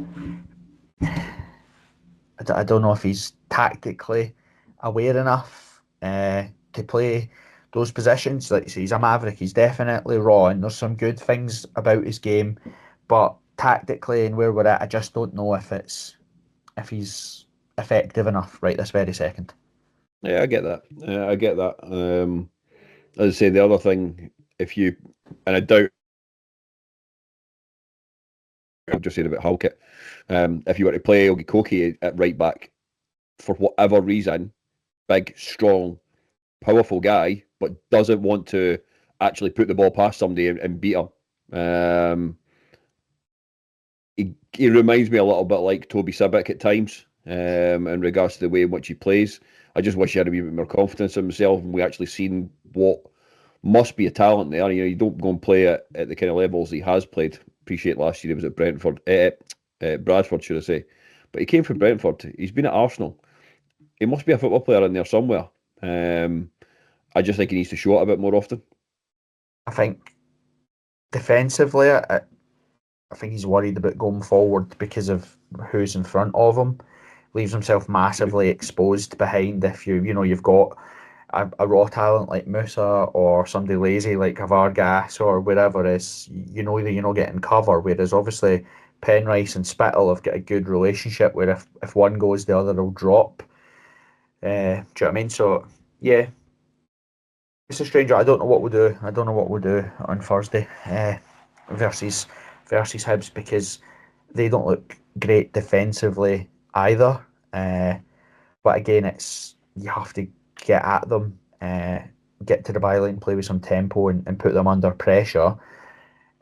I don't know if he's tactically aware enough to play those positions. Like, he's a maverick. He's definitely raw, and there's some good things about his game. But tactically and where we're at, I just don't know if he's effective enough right this very second. Yeah, I get that. I get that. As I say, the other thing, and I doubt, I've just said about Halkett, if you were to play Ogie at right back, for whatever reason, big, strong, powerful guy, but doesn't want to actually put the ball past somebody and beat him. He reminds me a little bit like Toby Sibbick at times, in regards to the way in which he plays. I just wish he had a wee bit more confidence in himself, and we actually seen what must be a talent there. You don't go and play at the kind of levels he has played. Appreciate last year he was at Bradford, should I say? But he came from Brentford. He's been at Arsenal. He must be a football player in there somewhere. I just think he needs to show it a bit more often. I think defensively, I think he's worried about going forward because of who's in front of him. Leaves himself massively exposed behind if you've got a raw talent like Musa or somebody lazy like Vargas or wherever is, you know that you're not getting cover. Whereas obviously Penrice and Spittle have got a good relationship where if one goes, the other will drop. Do you know what I mean? So yeah, it's a stranger. I don't know what we'll do. I don't know what we'll do on Thursday versus Hibs because they don't look great defensively either. But again, it's you have to get at them, get to the byline, play with some tempo, and put them under pressure,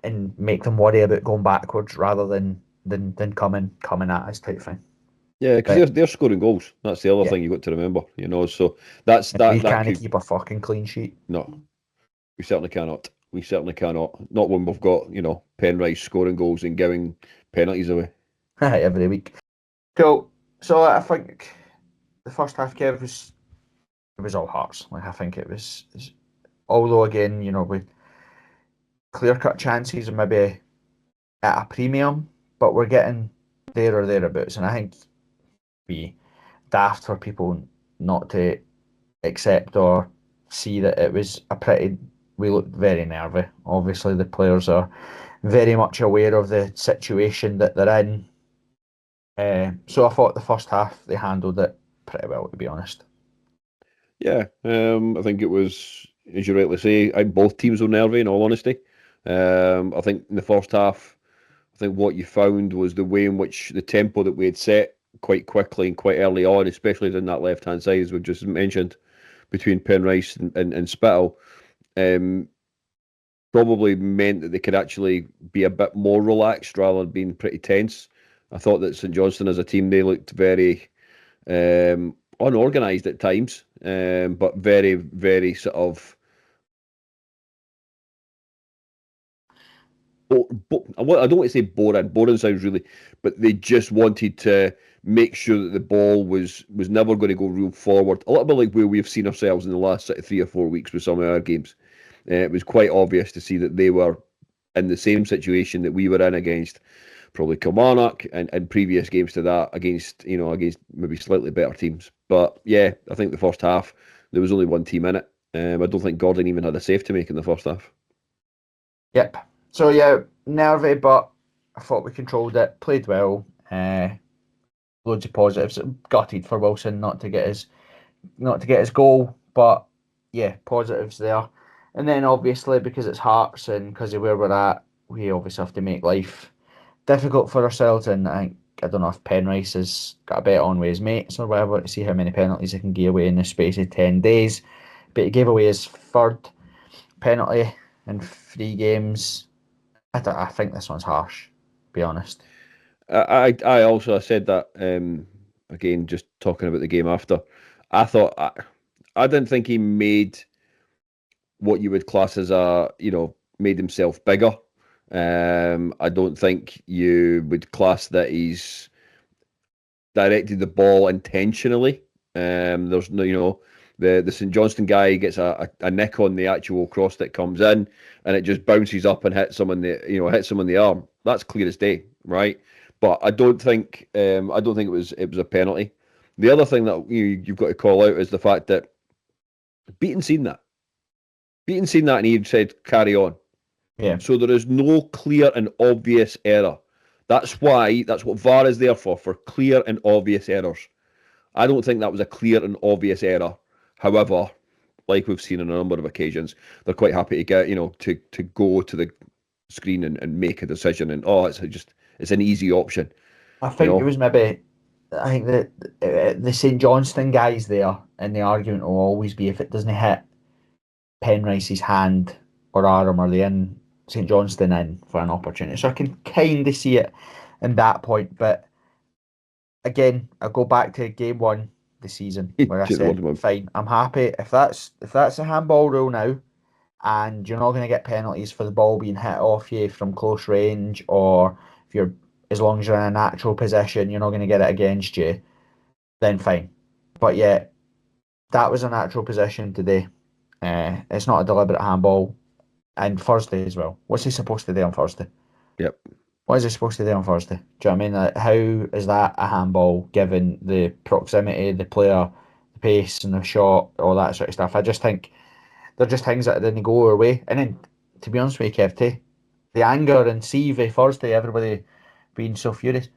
and make them worry about going backwards rather than coming at us type thing. Yeah, because But they're scoring goals. That's the other yeah, thing you've got to remember. So that's and we that can't could keep a fucking clean sheet. no, we certainly cannot. We certainly cannot. Not when we've got Penrice scoring goals and giving penalties away. Every week. Cool. So I think the first half, Kev, it was all Hearts. Like I think it was, although again, with clear cut chances and maybe at a premium, but we're getting there or thereabouts. And I think be daft for people not to accept or see that it was a pretty. We looked very nervy. Obviously, the players are very much aware of the situation that they're in. So I thought the first half they handled it pretty well, to be honest. Yeah, I think it was, as you rightly say, both teams were nervy, in all honesty. I think in the first half, I think what you found was the way in which the tempo that we had set quite quickly and quite early on, especially in that left-hand side, as we just mentioned, between Penrice and Spittle, um, probably meant that they could actually be a bit more relaxed rather than being pretty tense. I thought that St Johnstone as a team, they looked very unorganised at times, but very, very sort of. I don't want to say boring. Boring sounds really, but they just wanted to make sure that the ball was never going to go real forward. A little bit like where we've seen ourselves in the last sort of 3 or 4 weeks with some of our games. It was quite obvious to see that they were in the same situation that we were in against probably Kilmarnock and previous games to that against maybe slightly better teams. But yeah, I think the first half there was only one team in it. I don't think Gordon even had a save to make in the first half. Yep. So yeah, nervy, but I thought we controlled it, played well. Loads of positives. Gutted for Wilson not to get his goal, but yeah, positives there. And then obviously because it's Hearts and because of where we're at, we obviously have to make life difficult for ourselves. And I don't know if Penrice has got a bet on with his mates or whatever to see how many penalties he can give away in the space of 10 days. But he gave away his third penalty in 3 games. I think this one's harsh, to be honest. I also said that again, just talking about the game after. I didn't think he made what you would class as made himself bigger. I don't think you would class that he's directed the ball intentionally. There's no, the St Johnstone guy gets a nick on the actual cross that comes in, and it just bounces up and hits him in the arm. That's clear as day, right? But I don't think it was a penalty. The other thing that you've got to call out is the fact that Beaton seen that. Beaton seen that, and he said carry on. Yeah. So there is no clear and obvious error. That's what VAR is there for clear and obvious errors. I don't think that was a clear and obvious error. However, like we've seen on a number of occasions, they're quite happy to get, to go to the screen and make a decision. And it's an easy option. I think it was maybe. I think that the St Johnstone guys there, and the argument will always be if it doesn't hit Penrice's hand or arm, or the in St Johnstone in for an opportunity. So I can kind of see it in that point. But again, I go back to game one the season where I said, fine, I'm happy if that's a handball rule now, and you're not going to get penalties for the ball being hit off you from close range, or if you're as long as you're in a natural position, you're not going to get it against you, then fine. But yeah, that was a natural position today. It's not a deliberate handball. And Thursday as well. What's he supposed to do on Thursday? Yep. What is he supposed to do on Thursday? Do you know what I mean? Like, how is that a handball given the proximity, the player, the pace and the shot, all that sort of stuff. I just think they're just things that didn't go our way. And then, to be honest with you, Kev, too, the anger and CV Thursday, everybody being so furious.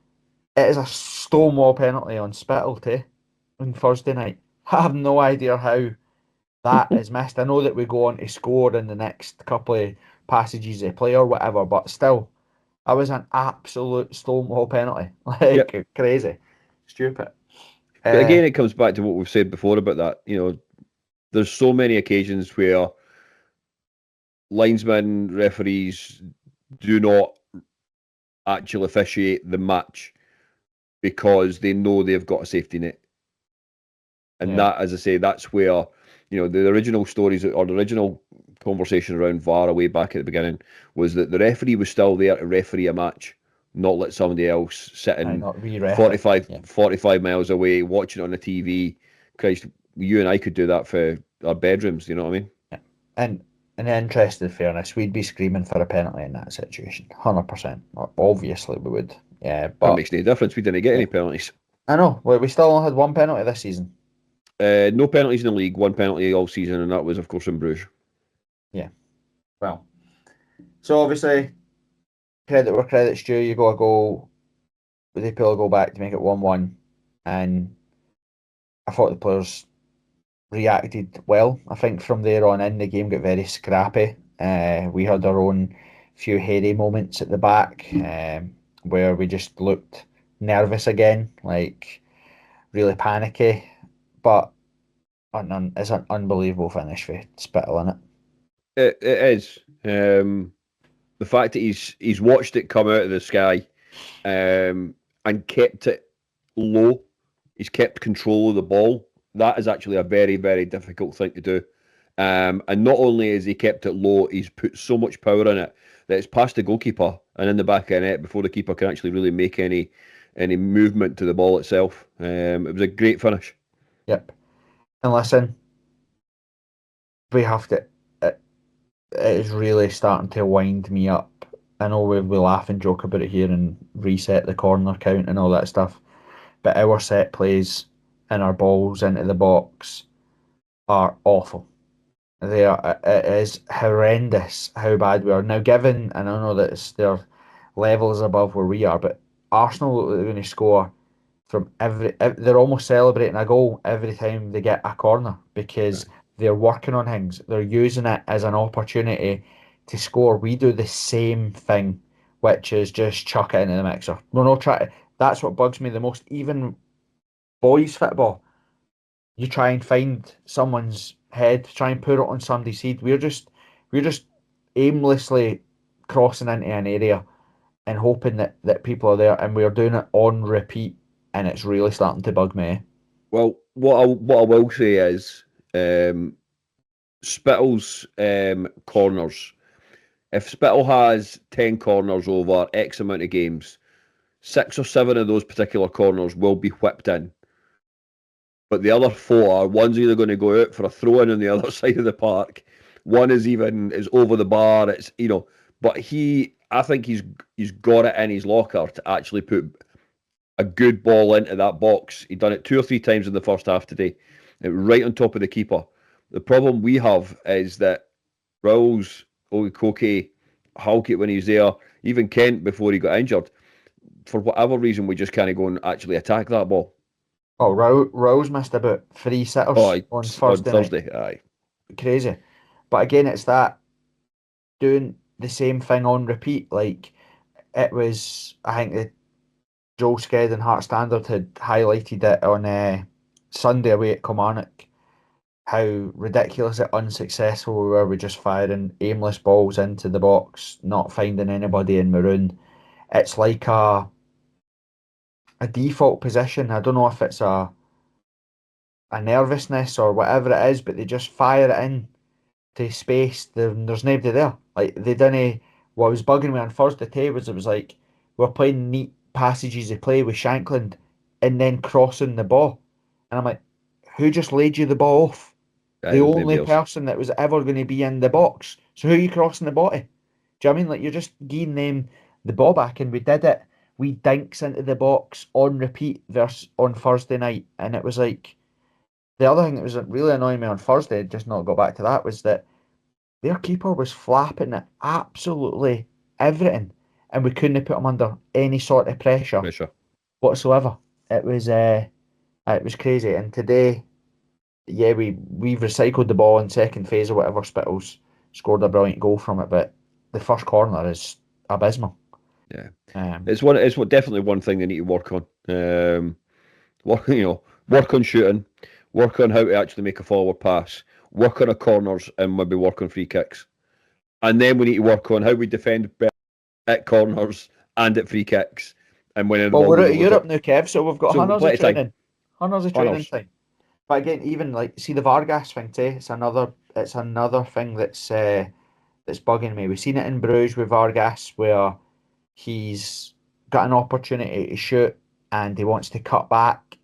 It is a stonewall penalty on Spittle too on Thursday night. I have no idea how that is missed. I know that we go on to score in the next couple of passages of play or whatever, but still, I was an absolute stonewall penalty. Like crazy. Stupid. But again, it comes back to what we've said before about that. There's so many occasions where linesmen, referees do not actually officiate the match because they know they've got a safety net. And that, as I say, that's where, the original stories or the original conversation around VAR way back at the beginning was that the referee was still there to referee a match, not let somebody else sitting 45 miles away watching it on the TV. Christ, you and I could do that for our bedrooms, you know what I mean? Yeah. And in the interest of fairness, we'd be screaming for a penalty in that situation. 100%. Obviously, we would. Yeah, but that makes no difference. We didn't get any penalties. I know. Well, we still only had one penalty this season. No penalties in the league, one penalty all season, and that was, of course, in Bruges. Yeah. Well, so obviously, credit where credit's due. You got a goal. They pull a goal back to make it 1-1. And I thought the players reacted well. I think from there on in, the game got very scrappy. We had our own few hairy moments at the back where we just looked nervous again, like really panicky. But it's an unbelievable finish for Spittle, isn't it? It is. The fact that he's watched it come out of the sky and kept it low, he's kept control of the ball. That is actually a very, very difficult thing to do. And not only has he kept it low, he's put so much power in it that it's past the goalkeeper and in the back of the net before the keeper can actually really make any movement to the ball itself. It was a great finish. Yep. And listen, we have to. It is really starting to wind me up. I know we laugh and joke about it here and reset the corner count and all that stuff, but our set plays and our balls into the box are awful. It is horrendous how bad we are. Now, given, and I know that their levels above where we are, but Arsenal look like they're going to score from they're almost celebrating a goal every time they get a corner because they're working on things. They're using it as an opportunity to score. We do the same thing, which is just chuck it into the mixer. We're not trying. That's what bugs me the most. Even boys football, you try and find someone's head, try and put it on somebody's head. We're just aimlessly crossing into an area and hoping that people are there, and we're doing it on repeat, and it's really starting to bug me. Well, what I will say is Spittle's corners. If Spittle has 10 corners over X amount of games, 6 or 7 of those particular corners will be whipped in. But the other 4, one's either going to go out for a throw in on the other side of the park. One is over the bar. It's but I think he's got it in his locker to actually put a good ball into that box. He'd done it 2 or 3 times in the first half today, right on top of the keeper. The problem we have is that Raul's Koke, Halkett when he's there, even Kent before he got injured, for whatever reason, we just can't go and actually attack that ball. Oh, Rose missed about 3 sitters on Thursday night. Aye. Crazy. But again, it's that doing the same thing on repeat. Like, it was, I think that Joe Sked and Heart Standard had highlighted it on Sunday away at Kilmarnock, how ridiculously unsuccessful we were with just firing aimless balls into the box, not finding anybody in maroon. It's like a default position. I don't know if it's a nervousness or whatever it is, but they just fire it in to space. There's nobody there. Like, they didn't. What was bugging me on Thursday too was it was like we're playing neat passages of play with Shankland and then crossing the ball, and I'm like, who just laid you the ball off? The only person that was ever going to be in the box. So who are you crossing the ball to? Do you know what I mean? Like, you're just giving them the ball back, and we did it. We dinks into the box on repeat on Thursday night, and it was like, the other thing that was really annoying me on Thursday, just not got back to that, was that their keeper was flapping at absolutely everything, and we couldn't put him under any sort of pressure Pressure. whatsoever. It was crazy. And today, yeah, we've recycled the ball in second phase or whatever. Spittles scored a brilliant goal from it, but the first corner is abysmal. Yeah, Um, it's definitely one thing they need to work on. Work work on shooting, work on how to actually make a forward pass, work on our corners, and maybe work on free kicks. And then we need to work on how we defend better at corners and at free kicks. And when the well, ball we're goes out of over the Europe top, now, Kev, so we've got so plenty of time. hundreds of training Honours. time. But again, even like see the Vargas thing too. It's another thing that's bugging me. We've seen it in Bruges with Vargas where he's got an opportunity to shoot and he wants to cut back.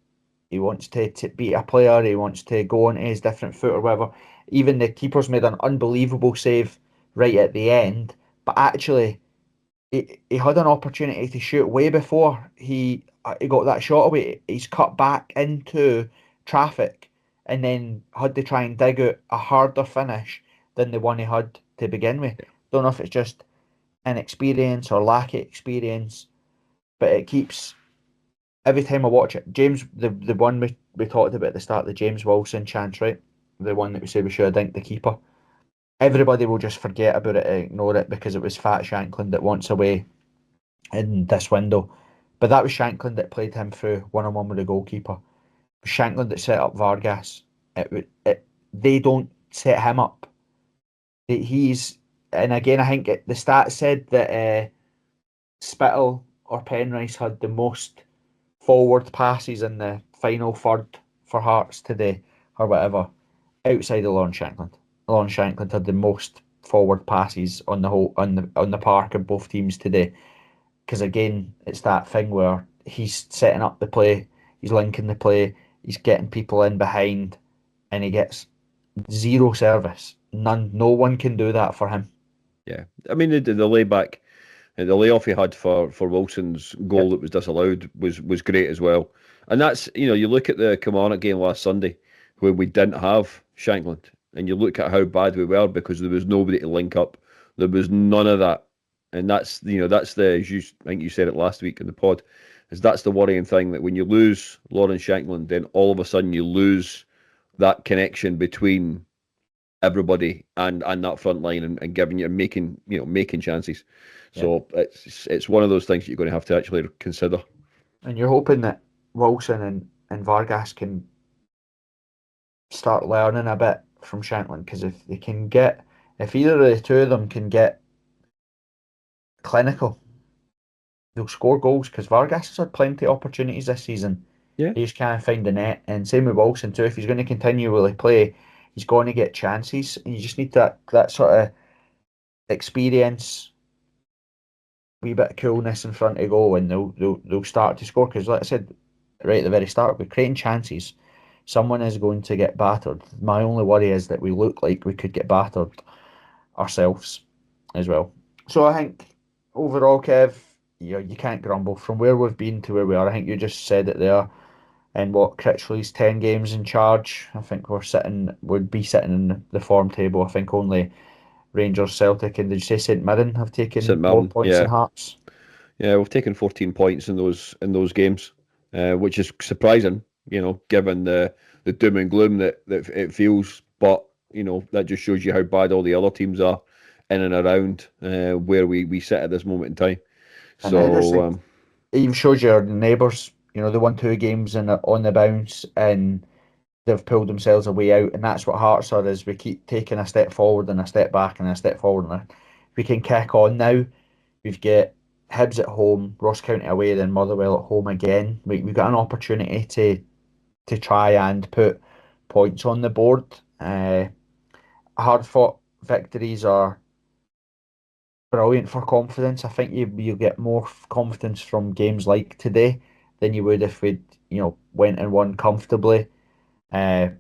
He wants to beat a player. He wants to go on his different foot or whatever. Even the keeper's made an unbelievable save right at the end, but actually he had an opportunity to shoot way before he got that shot away. He's cut back into traffic and then had to try and dig out a harder finish than the one he had to begin with. Don't know if it's just inexperience or lack of experience, but it keeps every time I watch it. James, the one we talked about at the start, the James Wilson chance, right? The one that we say we should have dinked the keeper. Everybody will just forget about it and ignore it because it was Fat Shanklin that wants away in this window. But that was Shanklin that played him through one on one with the goalkeeper. It was Shanklin that set up Vargas. They don't set him up. He's and again I think the stats said that Spittle or Penrice had the most forward passes in the final third for Hearts today or whatever outside of Lon Shanklin. Lon Shanklin had the most forward passes on the whole on the park of both teams today. Because again, it's that thing where he's setting up the play, he's linking the play, he's getting people in behind, and he gets zero service. None, no one can do that for him. Yeah, I mean the layback, the layoff he had for Wilson's goal Yep. that was disallowed was great as well. And that's you look at the Kilmarnock game last Sunday where we didn't have Shankland, and you look at how bad we were because there was nobody to link up. There was none of that, and that's I think you said it last week in the pod, is that's the worrying thing that when you lose Lawrence Shankland, then all of a sudden you lose that connection between everybody and that front line and giving you making chances. Yep. So it's one of those things that you're going to have to actually consider. And you're hoping that Wilson and Vargas can start learning a bit from Shanklin because if either of the two of them can get clinical, they'll score goals because Vargas has had plenty of opportunities this season. Yeah, He just can't find the net. And same with Wilson too. If he's going to continually play, he's going to get chances. And you just need that sort of experience, wee bit of coolness in front of goal, and they'll start to score. Because like I said right at the very start, we're creating chances. Someone is going to get battered. My only worry is that we look like we could get battered ourselves as well. So I think overall, Kev, you can't grumble from where we've been to where we are. I think you just said it there. And what Critchley's 10 games in charge, I think would be sitting in the form table. I think only Rangers, Celtic, and did you say St Mirren have St taken more Mirren. points than Hearts? Yeah, we've taken 14 points in those games, which is surprising. Given the doom and gloom that it feels, but that just shows you how bad all the other teams are in and around where we sit at this moment in time. And it just So it even shows your neighbours, they won two games on the bounce and they've pulled themselves away out, and that's what Hearts are. Is we keep taking a step forward and a step back and a step forward, and we can kick on now. We've got Hibs at home, Ross County away, then Motherwell at home again. We've got an opportunity to try and put points on the board. Hard fought victories are brilliant for confidence. I think you get more confidence from games like today than you would if we'd went and won comfortably.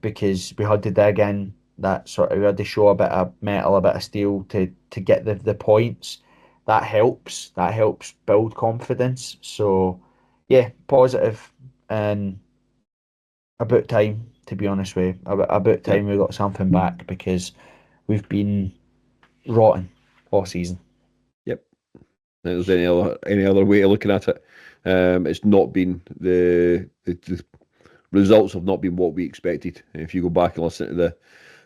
Because we had to dig in that sort of we had to show a bit of metal, a bit of steel to get the points. That helps. That helps build confidence. So yeah, positive and about time to be honest with you. About Yep. time we got something back because we've been rotten all season. Yep. There's any other way of looking at it. It's not been the results have not been what we expected. If you go back and listen to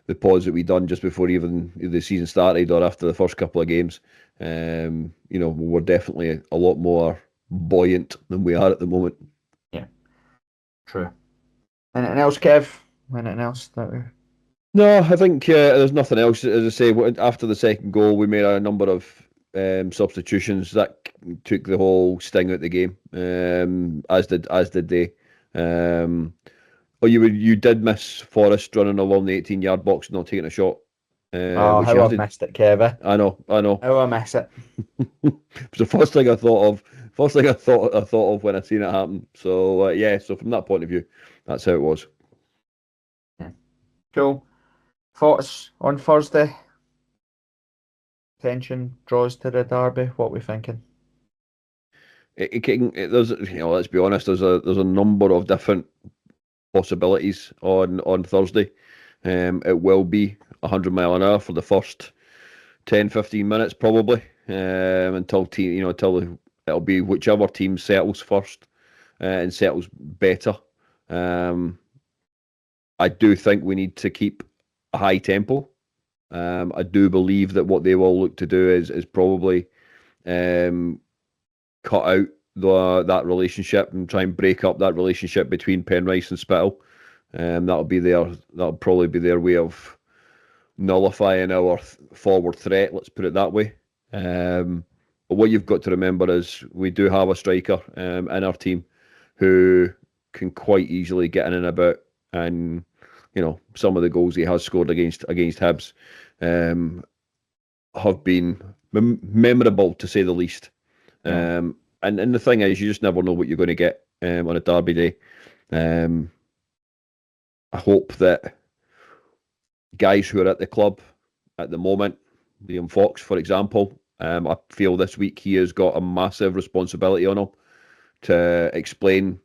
the pods that we done just before even the season started or after the first couple of games, we're definitely a lot more buoyant than we are at the moment. Yeah, true. Anything else, Kev? Anything else that we... No, I think there's nothing else. As I say, after the second goal, we made a number of substitutions that took the whole sting out of the game, as did they. You did miss Forrest running along the 18-yard box and not taking a shot, Oh, which he how I've hasn't. missed it, Kev. I know. How I miss it. It's the first thing I thought of. First thing I thought of when I seen it happen. So yeah. So from that point of view, that's how it was. Yeah. Cool. Thoughts on Thursday? Tension draws to the derby. What we thinking? There's, let's be honest. There's a number of different possibilities on Thursday. It will be 100 mile an hour for the first 10-15 minutes probably, until it'll be whichever team settles first and settles better. I do think we need to keep a high tempo. I do believe that what they will look to do is probably cut out that relationship and try and break up that relationship between Penrice and Spittal. That'll probably be their way of nullifying our forward threat. Let's put it that way. But what you've got to remember is we do have a striker in our team who can quite easily get in and about, and some of the goals he has scored against Hibs have been memorable to say the least. Yeah. And the thing is, you just never know what you're going to get on a derby day. I hope that guys who are at the club at the moment, Liam Fox, for example, I feel this week he has got a massive responsibility on him to explain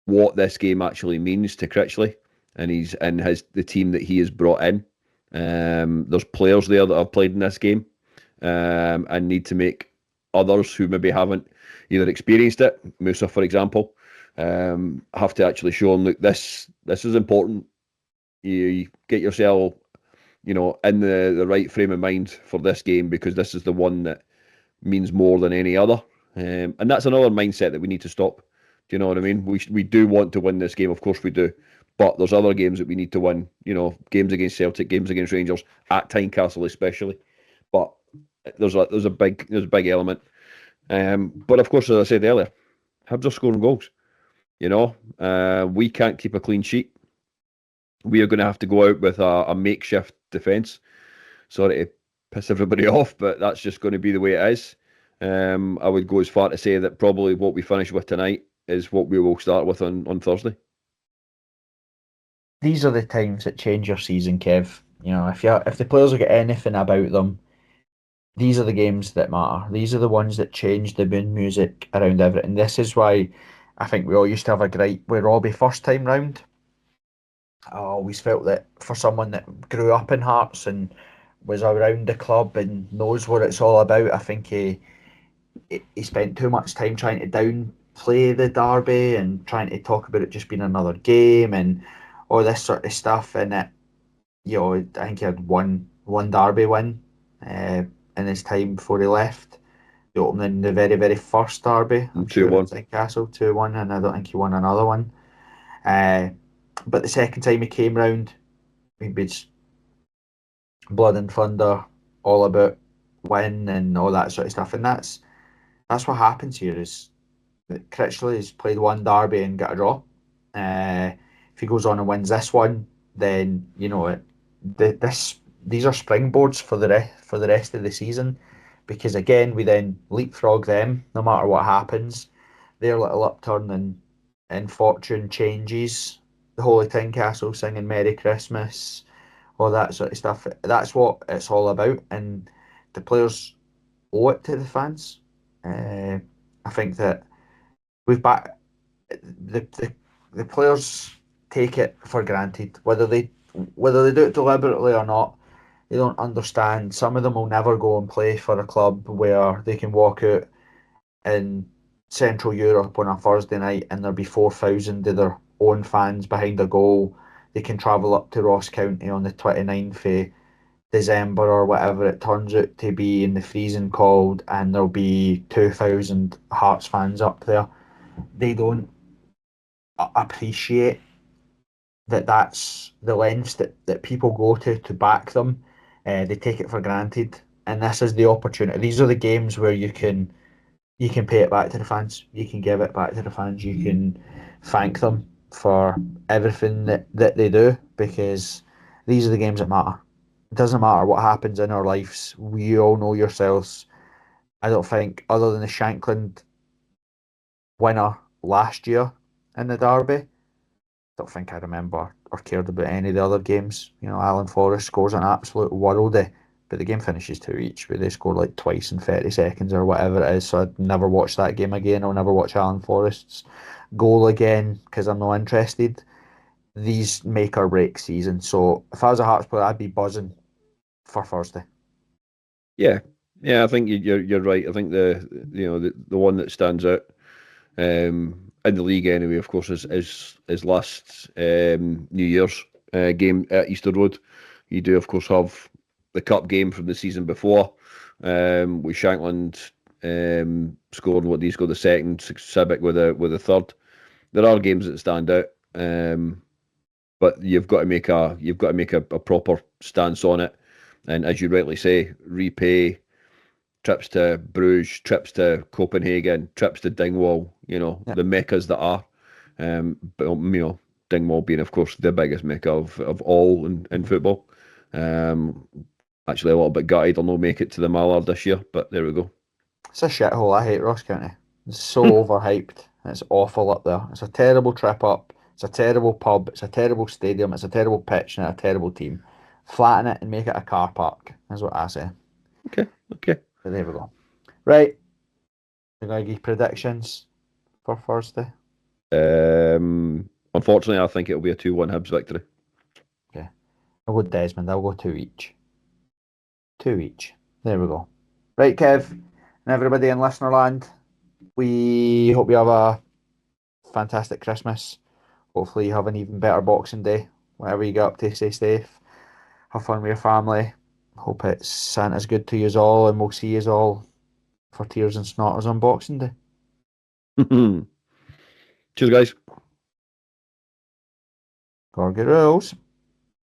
what this game actually means to Critchley and the team that he has brought in. There's players there that have played in this game and need to make others who maybe haven't either experienced it, Musa for example, have to actually show them, look, this is important. You get yourself in the right frame of mind for this game, because this is the one that means more than any other. And that's another mindset that we need to stop. Do you know what I mean? We do want to win this game, of course we do. But there's other games that we need to win. Games against Celtic, games against Rangers, at Tynecastle especially. But there's a big element. But of course, as I said earlier, Hibs are scoring goals. We can't keep a clean sheet. We are going to have to go out with a makeshift defence. Sorry to piss everybody off, but that's just going to be the way it is. I would go as far to say that probably what we finish with tonight is what we will start with on Thursday. These are the times that change your season, Kev. If the players have got anything about them, these are the games that matter. These are the ones that change the moon music around everything. This is why I think we all used to have a gripe with Robbie first time round. I always felt that for someone that grew up in Hearts and was around the club and knows what it's all about, I think he spent too much time trying to downplay the derby and trying to talk about it just being another game and all this sort of stuff. And I think he had one derby win in his time before he left. The opening, the very, very first derby, I'm sure 2-1. it's in Castle, 2-1, and I don't think he won another one. But the second time he came round, he was blood and thunder, all about win and all that sort of stuff. And that's what happens here is that Critchley has played one derby and got a draw. If he goes on and wins this one, then these are springboards for the rest of the season, because again we then leapfrog them no matter what happens. Their little upturn in fortune changes. The Holy Tynecastle singing Merry Christmas, all that sort of stuff. That's what it's all about, and the players owe it to the fans. I think that we've back the players take it for granted, whether they do it deliberately or not. They don't understand. Some of them will never go and play for a club where they can walk out in Central Europe on a Thursday night and there'll be 4,000 of their own fans behind a goal. They can travel up to Ross County on the 29th of December or whatever it turns out to be in the freezing cold, and there'll be 2,000 Hearts fans up there. They don't appreciate that that's the lengths that people go to back them. They take it for granted, and this is the opportunity. These are the games where you can pay it back to the fans. You can give it back to the fans. You can thank them for everything that they do, because these are the games that matter. It doesn't matter what happens in our lives. We all know yourselves. I don't think, other than the Shankland winner last year in the derby, don't think I remember or cared about any of the other games. You know, Alan Forrest scores an absolute worldie, but the game finishes 2 each, where they score like twice in 30 seconds or whatever it is. So I'd never watch that game again. I'll never watch Alan Forrest's goal again because I'm not interested. These make or break season. So if I was a Hearts player, I'd be buzzing for Thursday. Yeah, yeah, I think you're right. I think the one that stands out in the league anyway, of course, is last New Year's game at Easter Road. You do, of course, have the cup game from the season before, with Shankland scoring what he scored the second, Civic with a third. There are games that stand out, but you've got to make a proper stance on it, and as you rightly say, repay trips to Bruges, trips to Copenhagen, trips to Dingwall, Yeah. the meccas that are. But Dingwall being, of course, the biggest mecca of all in football. Actually, a little bit gutted I'll not make it to the Mallard this year, but there we go. It's a shithole. I hate Ross County. It's so overhyped. It's awful up there. It's a terrible trip up. It's a terrible pub. It's a terrible stadium. It's a terrible pitch and a terrible team. Flatten it and make it a car park. That's what I say. Okay. But there we go. Right. We're going to give predictions for Thursday. Unfortunately, I think it'll be a 2-1 Hibs victory. Okay. I'll go Desmond. I'll go 2 each. 2 each. There we go. Right, Kev, and everybody in Listenerland, we hope you have a fantastic Christmas. Hopefully you have an even better Boxing Day. Whatever you get up to, stay safe. Have fun with your family. Hope it's Santa's good to you all, and we'll see you all for Tears and Snorters on Boxing Day. Cheers, guys. Gorgie rules.